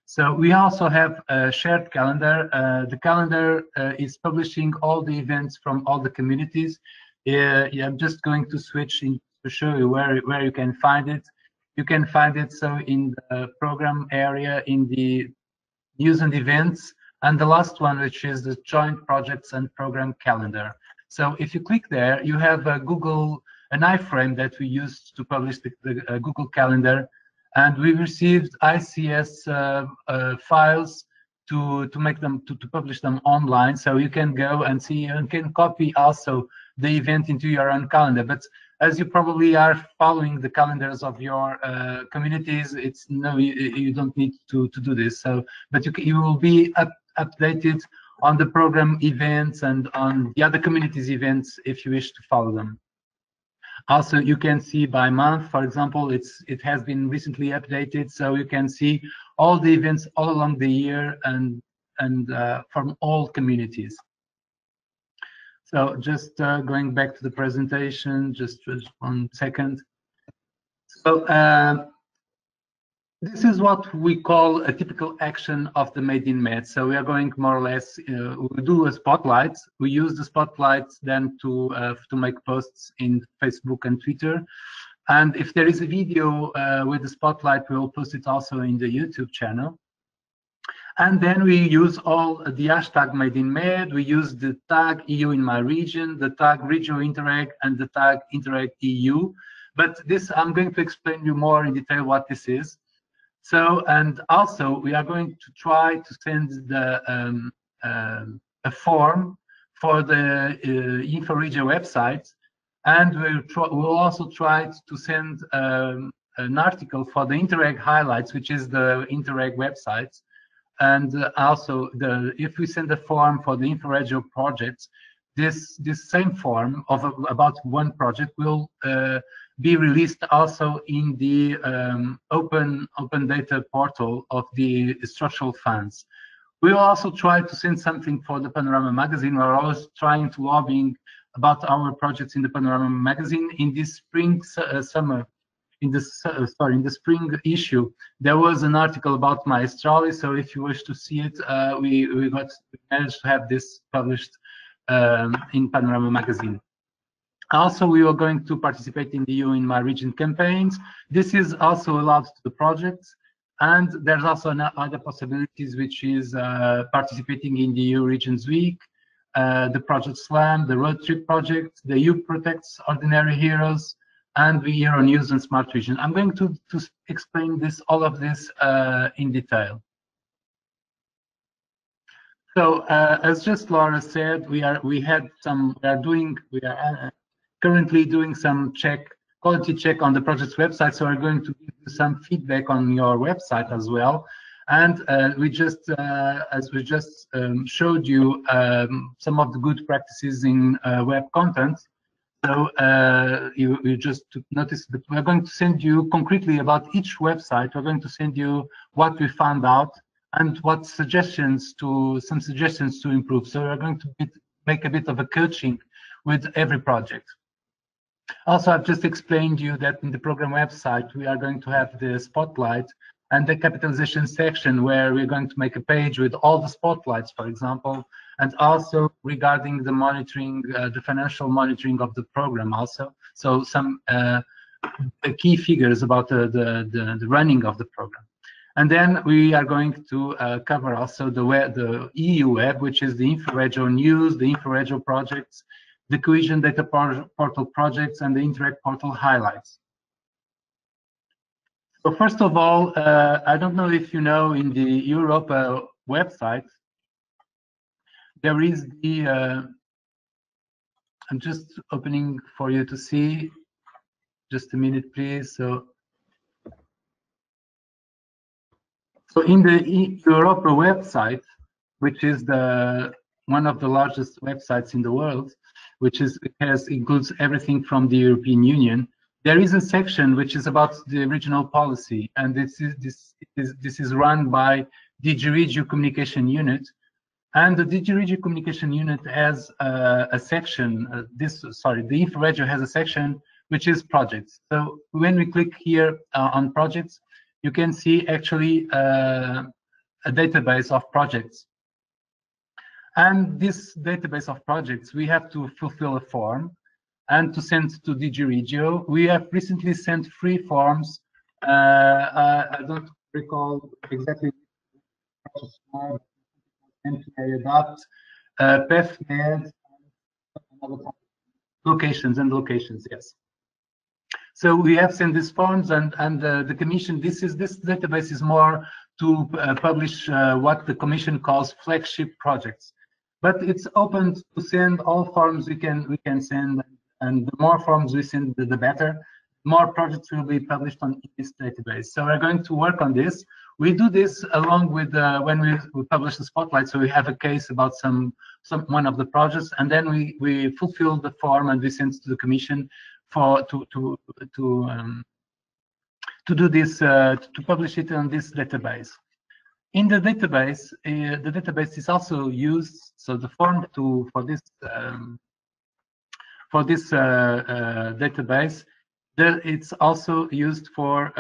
So we also have a shared calendar. The calendar is publishing all the events from all the communities. Yeah, I'm just going to switch to show you where you can find it. You can find it so in the program area, in the news and events, and the last one, which is the joint projects and program calendar. So if you click there, you have an iframe that we used to publish the Google Calendar. And we received ICS files to make them to publish them online, so you can go and see and can copy also the event into your own calendar. But as you probably are following the calendars of your communities, you don't need to do this. So, but you will be updated on the program events and on the other communities events if you wish to follow them. Also, you can see by month, for example, it has been recently updated, so you can see all the events all along the year and from all communities. So just going back to the presentation, just 1 second. So this is what we call a typical action of the Made in MED. So we are going more or less, we do a spotlight. We use the spotlights then to make posts in Facebook and Twitter. And if there is a video with the spotlight, we will post it also in the YouTube channel. And then we use all the hashtag Made in MED. We use the tag EU in my region, the tag Regio Interreg, and the tag Interreg EU. But this, I'm going to explain you more in detail what this is. So, and also we are going to try to send a form for the InfoRegio website, and we'll also try to send an article for the Interreg highlights, which is the Interreg website. And also, if we send a form for the InfoRegio projects, this same form of about one project will be released also in the open data portal of the structural funds. We will also try to send something for the Panorama magazine. We're always trying to lobbying about our projects in the Panorama magazine. In this spring in the spring issue, there was an article about my Australia. So if you wish to see it, we managed to have this published in Panorama magazine. Also, we are going to participate in the EU in my region campaigns. This is also allowed to the projects, and there's also other possibilities, which is participating in the EU Regions Week, the Project Slam, the Road Trip Project, the EU Protects Ordinary Heroes, and the Euronews and Smart Region. I'm going to explain all of this in detail. So, as just Laura said, we are currently doing some check quality check on the project's website. So we're going to give you some feedback on your website as well. And we just, as we just showed you, some of the good practices in web content. So you just took notice that we're going to send you concretely about each website. We're going to send you what we found out and what suggestions to, some suggestions to improve. So we're going to make a bit of a coaching with every project. Also, I've just explained to you that in the program website, we are going to have the spotlight and the capitalization section where we're going to make a page with all the spotlights, for example, and also regarding the monitoring, the financial monitoring of the program also. So some key figures about the running of the program. And then we are going to cover also the EU web, which is the Interreg news, the Interreg projects, the cohesion data portal projects, and the Interreg portal highlights. So first of all, I don't know if you know, in the Europa website, there is the, I'm just opening for you to see, just a minute, please. So in the Europa website, which is one of the largest websites in the world, which includes everything from the European Union, there is a section which is about the regional policy, and this is run by DG Regio Communication Unit, and the DG Regio Communication Unit has a section. The Interreg has a section which is projects. So when we click here on projects, you can see actually a database of projects. And this database of projects, we have to fulfill a form and to send to DG Regio. We have recently sent 3 forms. I don't recall exactly NPA Adapt, PEF MED, locations, yes. So we have sent these forms, and the Commission, this database is more to publish what the Commission calls flagship projects. But it's open to send all forms we can send, and the more forms we send, the better. More projects will be published on this database. So we're going to work on this. We do this along with when we publish the spotlight. So we have a case about one of the projects, and then we fulfill the form and we send to the Commission for to do this, to publish it on this database. In the database is also used. So the form for this database, it's also used for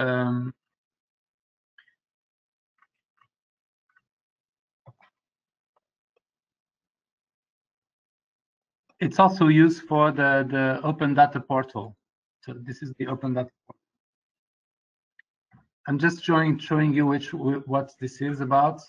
it's also used for the open data portal. So this is the open data portal. I'm just showing you what this is about.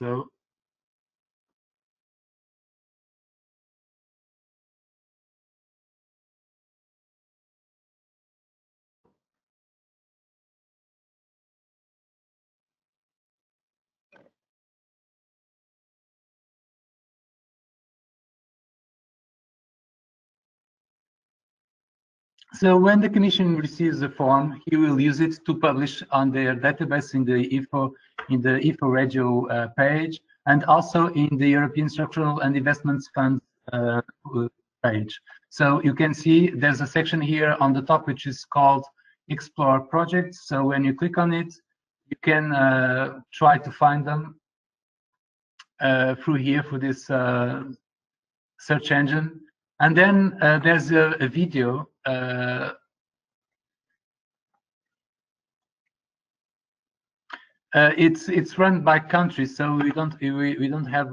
So when the Commission receives the form, he will use it to publish on their database in the Info Regio page, and also in the European Structural and Investments Fund page. So you can see there's a section here on the top which is called Explore Projects. So when you click on it, you can try to find them through here for this search engine. And then there's a video. It's run by country, so we don't have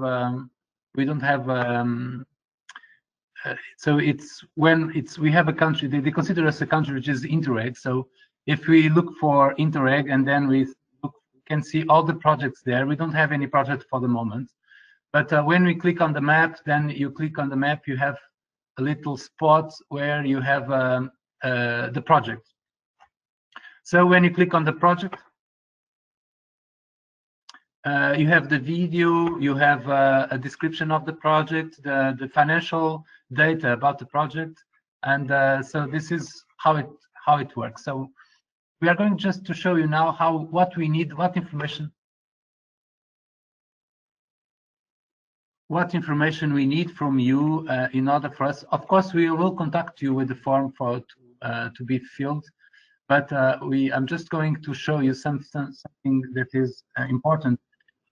so it's when we have a country, they consider us a country which is Interreg. So if we look for Interreg and then we can see all the projects there, we don't have any project for the moment. But when we click on the map, then you click on the map, you have a little spot where you have the project. So when you click on the project, you have the video, you have a description of the project, the financial data about the project, and so this is how how it works. So we are going just to show you now what we need, what information we need from you in order for us. Of course, we will contact you with the form to be filled, but I'm just going to show you something that is important.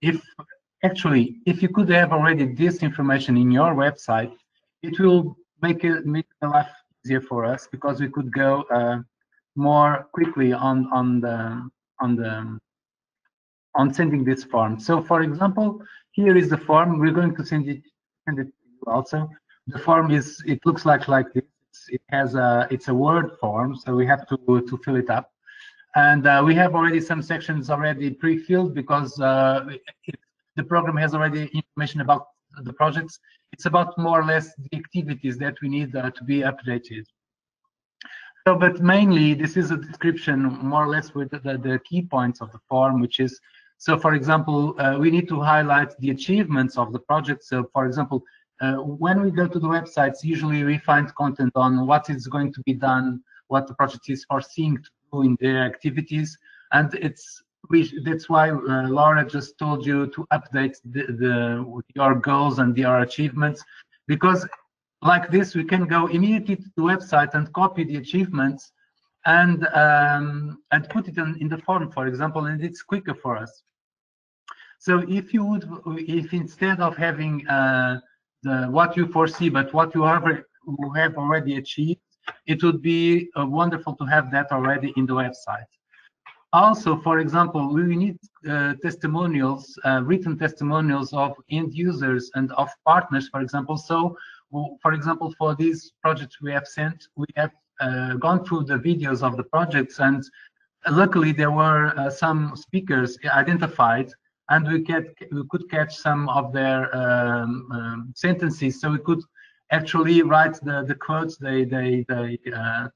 If you could have already this information in your website, it will make the life easier for us, because we could go more quickly on sending this form. So, for example, here is the form. We're going to send it to you also. The form looks like this. It's a Word form, so we have to fill it up. And we have already some sections already pre-filled, because the program has already information about the projects. It's about more or less the activities that we need to be updated. So, but mainly this is a description more or less with the key points of the form, which is, so for example, we need to highlight the achievements of the project. So for example, when we go to the websites, usually we find content on what is going to be done, what the project is foreseeing to do in their activities. And that's why Laura just told you to update your goals and your achievements, because like this, we can go immediately to the website and copy the achievements and put it in the form, for example, and it's quicker for us. So if instead of having what you foresee, but what you have already achieved, it would be wonderful to have that already in the website. Also, for example, we need testimonials, written testimonials of end users and of partners, for example. So, for example, for these projects we have sent, we have gone through the videos of the projects, and luckily there were some speakers identified, and we could catch some of their sentences, so we could actually write the quotes they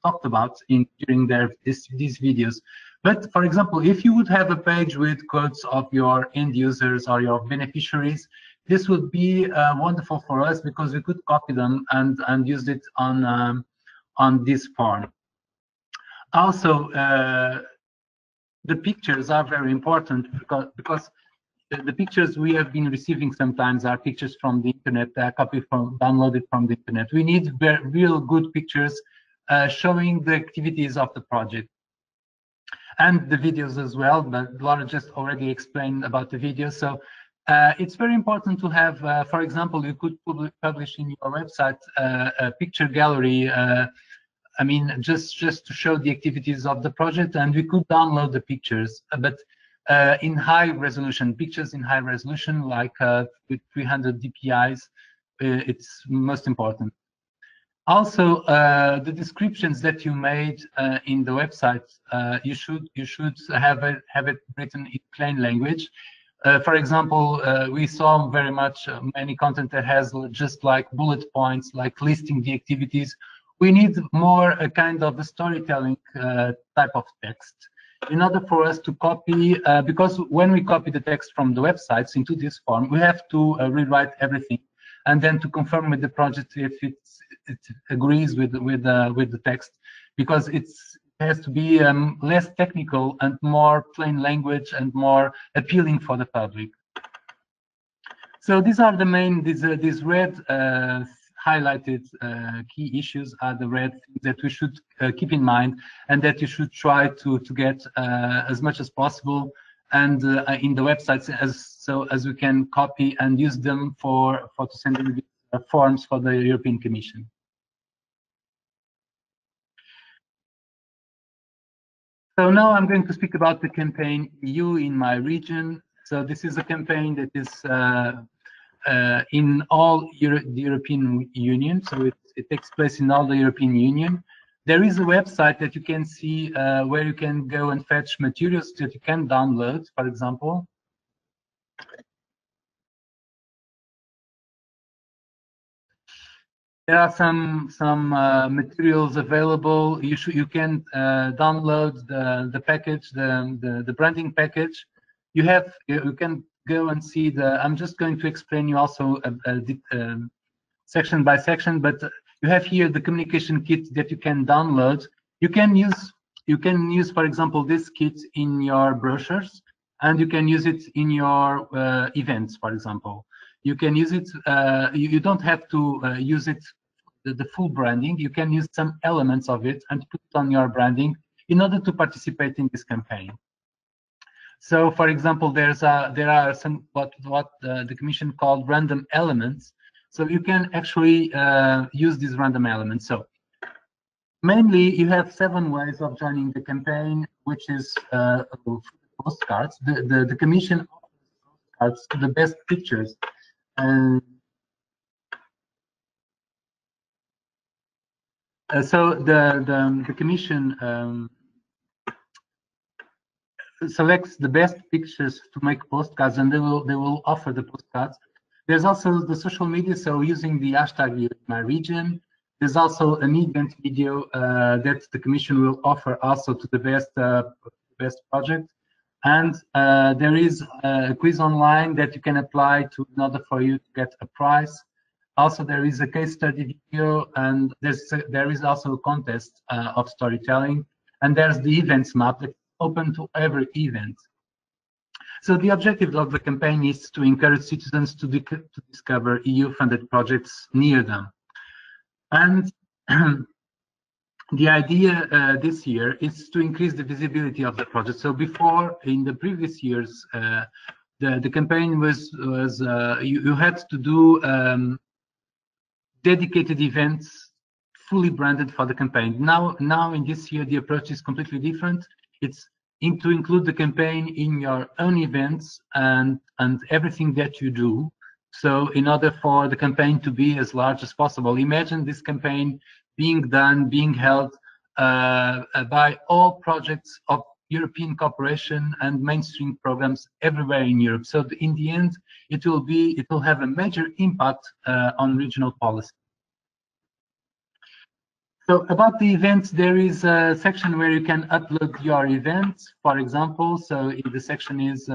talked about during these videos. But for example, if you would have a page with quotes of your end users or your beneficiaries, this would be wonderful for us, because we could copy them and use it on this form. Also, the pictures are very important, because the pictures we have been receiving sometimes are pictures from the internet, downloaded from the internet. We need real good pictures showing the activities of the project. And the videos as well, but Laura just already explained about the videos. So it's very important to have, for example, you could publish in your website a picture gallery, I mean, just to show the activities of the project, and we could download the pictures, but in high resolution, pictures in high resolution, like with 300 dpi's, it's most important. Also, the descriptions that you made in the website, you should have it written in plain language. For example, we saw very much many content that has just like bullet points, like listing the activities. We need more a kind of a storytelling type of text in order for us to copy, because when we copy the text from the websites into this form, we have to rewrite everything, and then to confirm with the project if it agrees with the text, because it has to be less technical and more plain language and more appealing for the public. So these are the main, these red highlighted key issues are the red things that we should keep in mind, and that you should try to get as much as possible, and in the websites as we can copy and use them for to send in forms for the European Commission. So now I'm going to speak about the campaign EU in my region. So this is a campaign that is in all the European Union. So it takes place in all the European Union. There is a website that you can see where you can go and fetch materials that you can download, for example. There are some materials available. You can download the package, the branding package. You can go and see I'm just going to explain you also section by section, but you have here the communication kit that you can download. You can use, for example, this kit in your brochures, and you can use it in your events, for example. You can use it, you don't have to use it, the full branding. You can use some elements of it and put it on your branding in order to participate in this campaign. So, for example, there are some what the Commission called random elements. So you can actually use these random elements. So mainly, you have 7 ways of joining the campaign, which is postcards. The Commission offers postcards to the best pictures. So the Commission selects the best pictures to make postcards, and they will offer the postcards. There's also the social media, so using the hashtag #MyRegion. There's also an event video that the Commission will offer also to the best project, and there is a quiz online that you can apply to in order for you to get a prize. Also, there is a case study video, and there is also a contest of storytelling, and there's the events map that open to every event. So the objective of the campaign is to encourage citizens to discover EU-funded projects near them. And the idea this year is to increase the visibility of the project. So before, in the previous years, the campaign was you had to do dedicated events fully branded for the campaign. Now in this year, the approach is completely different. It's to include the campaign in your own events and everything that you do. So in order for the campaign to be as large as possible, imagine this campaign being held by all projects of European cooperation and mainstream programs everywhere in Europe. So in the end, it will have a major impact on regional policy. So about the events, there is a section where you can upload your events, for example. So the section is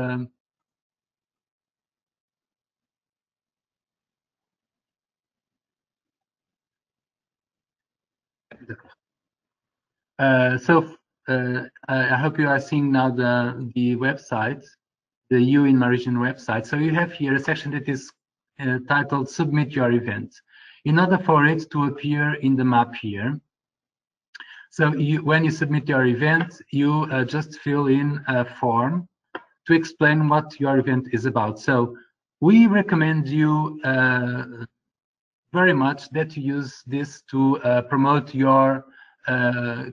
I hope you are seeing now the website, the EU in My Region website. So you have here a section that is titled Submit Your Event. In order for it to appear in the map here, so when you submit your event, you just fill in a form to explain what your event is about. So we recommend you very much that you use this to promote your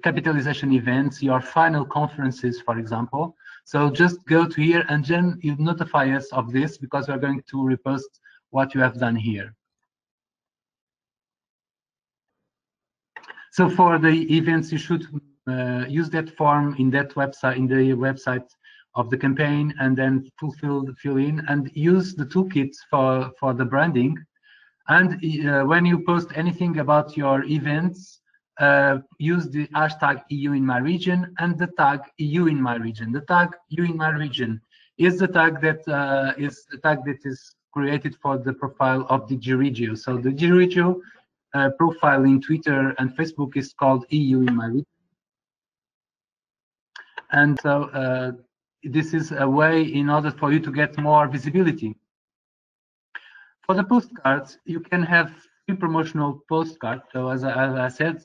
capitalization events, your final conferences, for example. So just go to here and then you notify us of this, because we're going to repost what you have done here. So for the events, you should use that form in that website, in the website of the campaign, and then fill in and use the toolkits for the branding. And when you post anything about your events, use the hashtag EU in my region and the tag EU in my region. The tag EU in my region is the tag that is created for the profile of DG Regio. So the DG Regio profile in Twitter and Facebook is called EU in my region. And so this is a way in order for you to get more visibility. For the postcards, you can have 3 promotional postcards. So as I said,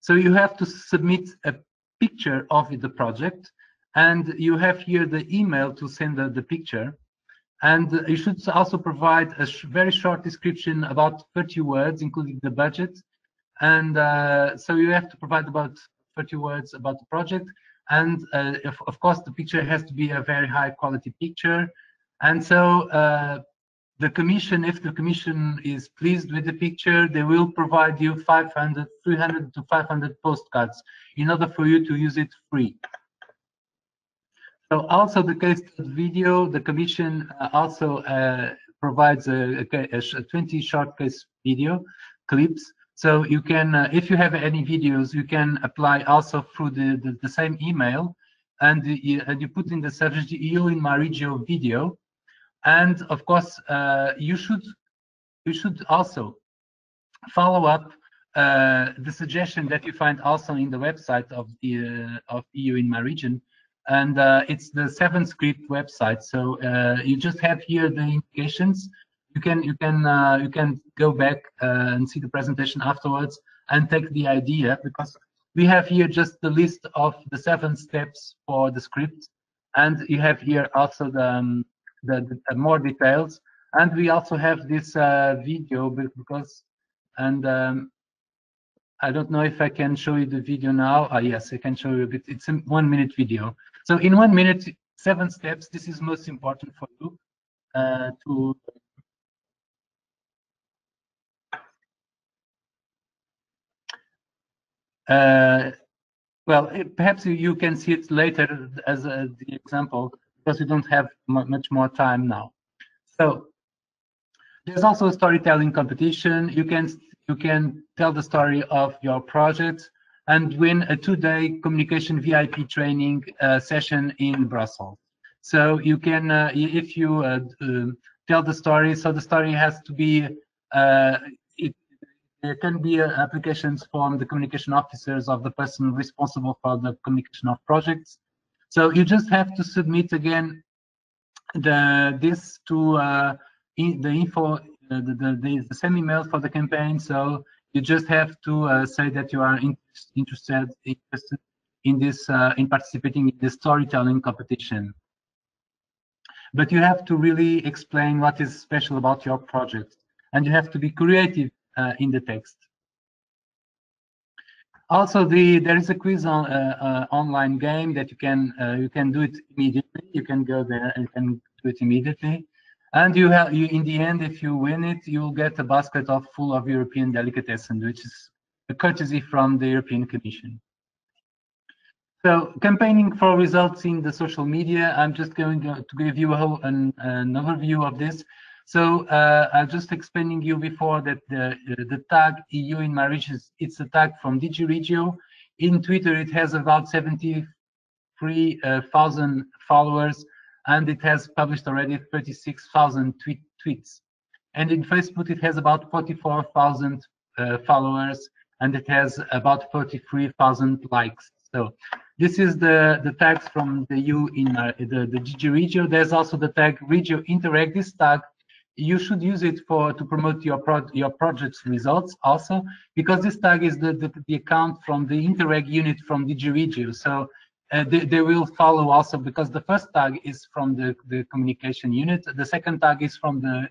so you have to submit a picture of the project, and you have here the email to send the picture. And you should also provide a very short description, about 30 words, including the budget. And so you have to provide about 30 words about the project. And of course, the picture has to be a very high quality picture. And so the Commission, if the Commission is pleased with the picture, they will provide you 300 to 500 postcards in order for you to use it free. So also the case video, the Commission also provides a 20 short case video clips. So you can, if you have any videos, you can apply also through the same email, and you put in the subject EU in my Regio video. And of course, you should also follow up the suggestion that you find also in the website of the of EU in my region, and it's the 7-script website. So you just have here the indications. You can go back and see the presentation afterwards and take the idea, because we have here just the list of the 7 steps for the script, and you have here also the more details, and we also have this video because I don't know if I can show you the video now. Yes, I can show you a bit. It's a 1-minute video. So in 1 minute, 7 steps. This is most important for you to. Well, perhaps you can see it later as the example, because we don't have much more time now. So there's also a storytelling competition. You can tell the story of your project and win a 2-day communication VIP training session in Brussels. So you can, if you tell the story, so the story has to be, there can be applications from the communication officers of the person responsible for the communication of projects. So you just have to submit again this to the info, the same email for the campaign. So you just have to say that you are interested in this, in participating in the storytelling competition. But you have to really explain what is special about your project, and you have to be creative in the text. Also, there is a quiz on online game that you can do it immediately. You can go there and can do it immediately, and you in the end, if you win it, you'll get a basket full of European delicatessen, which is a courtesy from the European Commission. So, campaigning for results in the social media. I'm just going to give you an overview of this. So I'm just explaining you before that the tag EU in my region, it's a tag from DG Regio. In Twitter, it has about 73,000 followers, and it has published already 36,000 tweets. And in Facebook, it has about 44,000 followers, and it has about 43,000 likes. So this is the tags from the EU in the DG Regio. There's also the tag Regio Interreg. This tag, you should use it to promote your project's results also, because this tag is the account from the Interreg unit from DG Regio. So they will follow also, because the first tag is from the communication unit, the second tag is from the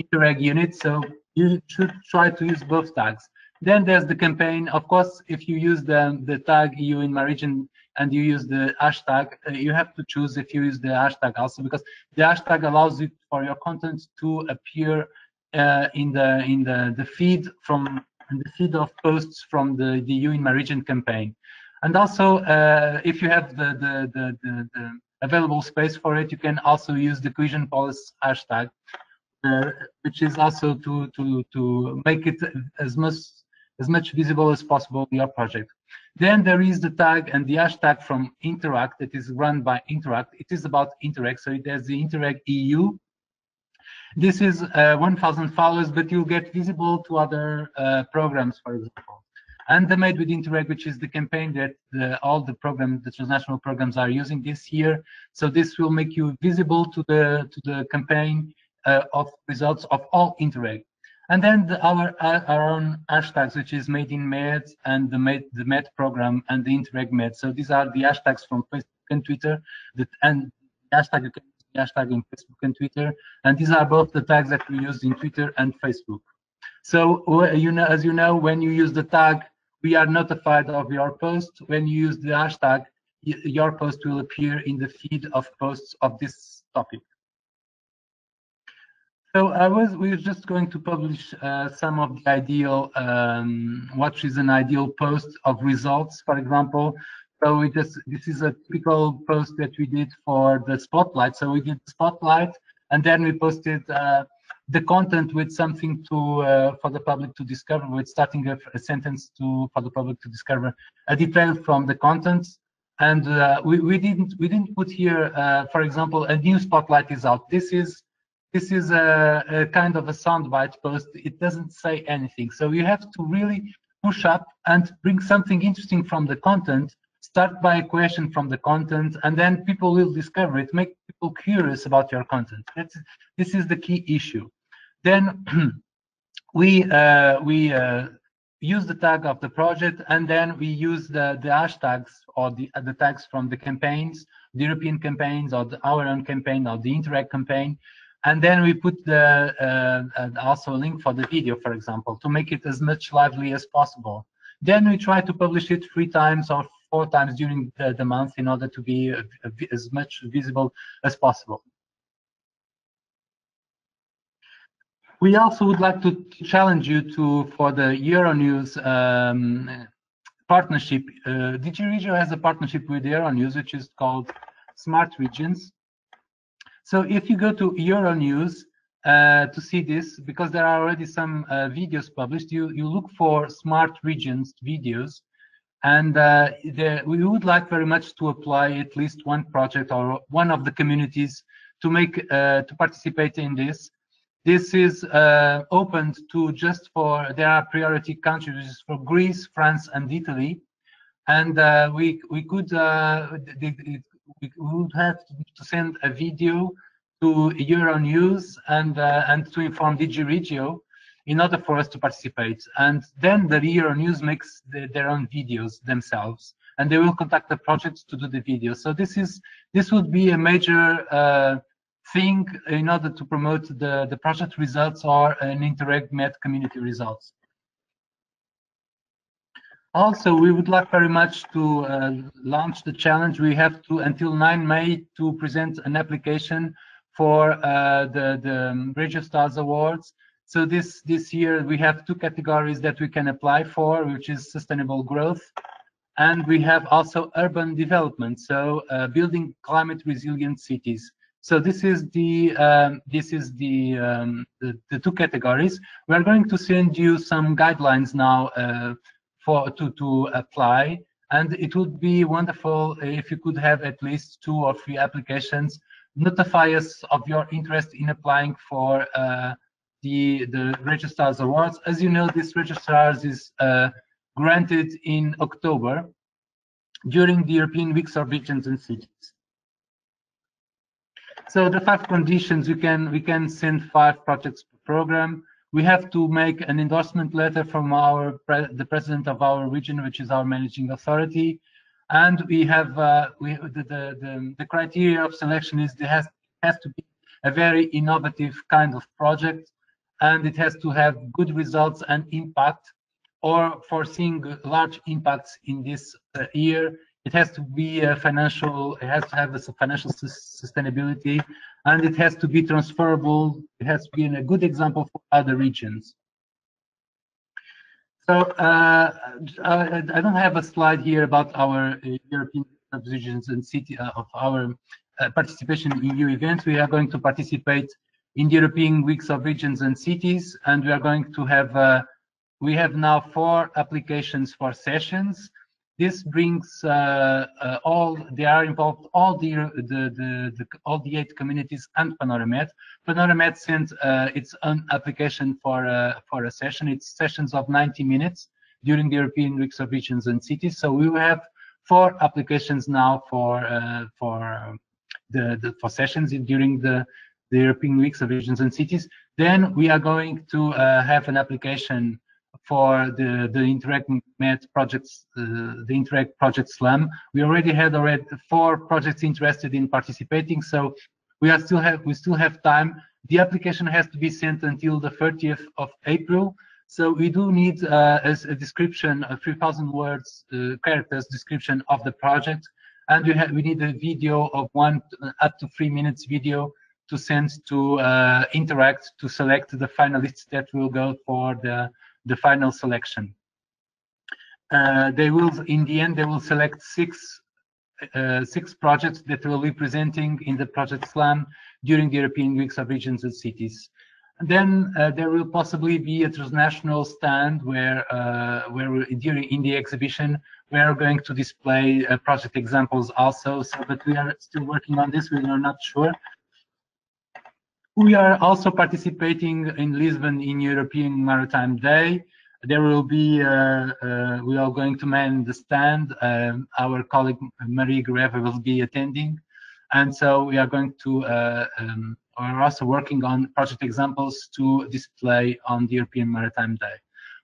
Interreg unit. So you should try to use both tags. Then there's the campaign. Of course, if you use the tag EU in my region and you use the hashtag, you have to choose if you use the hashtag also, because the hashtag allows you for your content to appear in the feed of posts from the EU in my region campaign. And also, if you have the available space for it, you can also use the cohesion policy hashtag, which is also to make it as much visible as possible in your project. Then there is the tag and the hashtag from Interact that is run by Interact. It is about Interreg, so it has the Interreg EU. This is 1,000 followers, but you'll get visible to other programs, for example. And the MED with Interreg, which is the campaign that all the transnational programs are using this year. So this will make you visible to the campaign of results of all Interreg. And then our own hashtags, which is Made in MED and the MED program and the Interreg MED. So these are the hashtags from Facebook and Twitter, and the hashtag you can use the hashtag in Facebook and Twitter. And these are both the tags that we use in Twitter and Facebook. So as you know, when you use the tag, we are notified of your post. When you use the hashtag, your post will appear in the feed of posts of this topic. So we were just going to publish some of the ideal, what is an ideal post of results, for example. So this is a typical post that we did for the spotlight. So we did the spotlight, and then we posted the content with something for the public to discover, with starting a sentence for the public to discover a detail from the contents. And we didn't put here, for example, a new spotlight is out. This is this is a kind of a soundbite post. It doesn't say anything. So you have to really push up and bring something interesting from the content. Start by a question from the content, and then people will discover it. Make people curious about your content. This is the key issue. Then we use the tag of the project, and then we use the hashtags or the tags from the campaigns, the European campaigns, or our own campaign, or the Interreg campaign. And then we put also a link for the video, for example, to make it as much lively as possible. Then we try to publish it 3 times or 4 times during the month in order to be as much visible as possible. We also would like to challenge you for the Euronews partnership. DG Regio has a partnership with Euronews, which is called Smart Regions. So if you go to Euronews to see this, because there are already some videos published, you look for Smart Regions videos, and we would like very much to apply at least one project or one of the communities to participate in this. This is opened to there are priority countries for Greece, France, and Italy, and we would have to send a video to Euronews and to inform DG Regio in order for us to participate. And then the Euronews makes their own videos themselves, and they will contact the projects to do the videos. So this would be a major thing in order to promote the project results or an Interreg MED community results. Also, we would like very much to launch the challenge. We have until 9 May to present an application for the Regio Stars Awards. So this year we have 2 categories that we can apply for, which is sustainable growth, and we have also urban development, so building climate resilient cities. So this is the 2 categories. We are going to send you some guidelines now to apply, and it would be wonderful if you could have at least 2 or 3 applications. Notify us of your interest in applying for the Regio Stars Awards. As you know, this Regio Stars is granted in October during the European Weeks of Regions and Cities. So the 5 conditions, we can send 5 projects per program. We have to make an endorsement letter from the president of our region, which is our managing authority, and we have the criteria of selection is there has to be a very innovative kind of project, and it has to have good results and impact, or foreseeing large impacts in this year. It has to be financial. It has to have a financial sustainability, and it has to be transferable. It has to be a good example for other regions. So I don't have a slide here about our European regions and city of our participation in EU events. We are going to participate in the European Weeks of Regions and Cities, and we are going to have. We have now 4 applications for sessions. This brings they are involved all the 8 communities and Panoramed. Panoramed sent its own application for a session. It's sessions of 90 minutes during the European Weeks of Regions and Cities. So we will have 4 applications now for sessions during the European Weeks of Regions and Cities. Then we are going to have an application for the Interreg MED projects, the Interreg project SLAM. We already had 4 projects interested in participating, so we still have time. The application has to be sent until the 30th of April. So we do need a description, a 3,000 words characters description of the project, and we need a video of 1 up to 3 minutes video to send to Interreg to select the finalists that will go for the final selection. They will, in the end, they will select 6 projects that will be presenting in the project SLAM during the European Weeks of Regions and Cities. And then there will possibly be a transnational stand where in the exhibition we are going to display project examples also. So, but we are still working on this. We are not sure. We are also participating in Lisbon in European Maritime Day. There will be, we are going to man the stand. Our colleague Marie Greve will be attending. And so we are going to, we're also working on project examples to display on the European Maritime Day.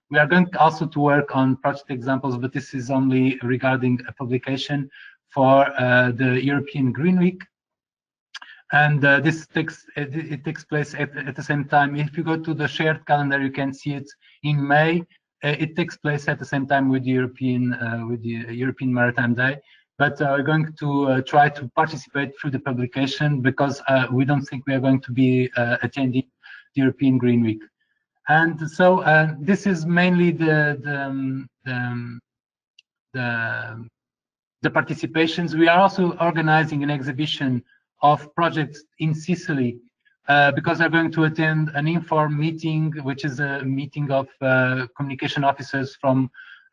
We are going also to work on project examples, but this is only regarding a publication for the European Green Week. And this takes place at the same time. If you go to the shared calendar, you can see it in May. It takes place at the same time with the European Maritime Day. But we're going to try to participate through the publication because we don't think we are going to be attending the European Green Week. And so this is mainly the participations. We are also organizing an exhibition of projects in Sicily because we're going to attend an informal meeting, which is a meeting of communication officers from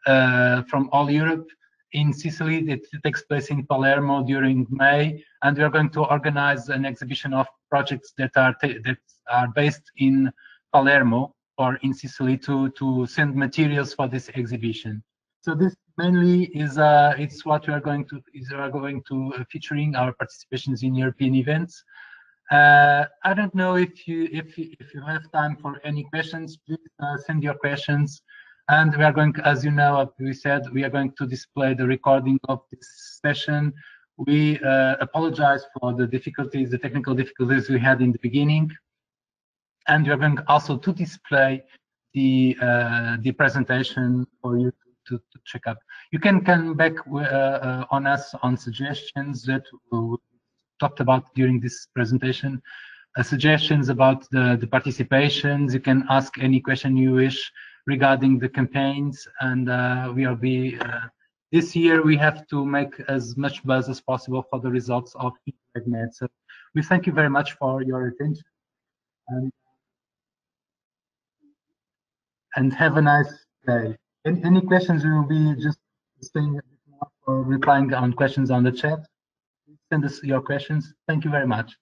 all Europe in Sicily. It takes place in Palermo during May, and we are going to organize an exhibition of projects that are based in Palermo or in Sicily to send materials for this exhibition. So this mainly is it's what we are going to featuring our participations in European events. I don't know if you have time for any questions. Please send your questions. And we are going, as you know, we said we are going to display the recording of this session. We apologize for the difficulties, the technical difficulties we had in the beginning. And we are going also to display the presentation for you to check up. You can come back on us on suggestions that we talked about during this presentation, suggestions about the participations. You can ask any question you wish regarding the campaigns, and this year we have to make as much buzz as possible for the results of Interreg MED. So we thank you very much for your attention, and have a nice day. Any questions, we will be just staying a bit more for replying on questions on the chat. Send us your questions. Thank you very much.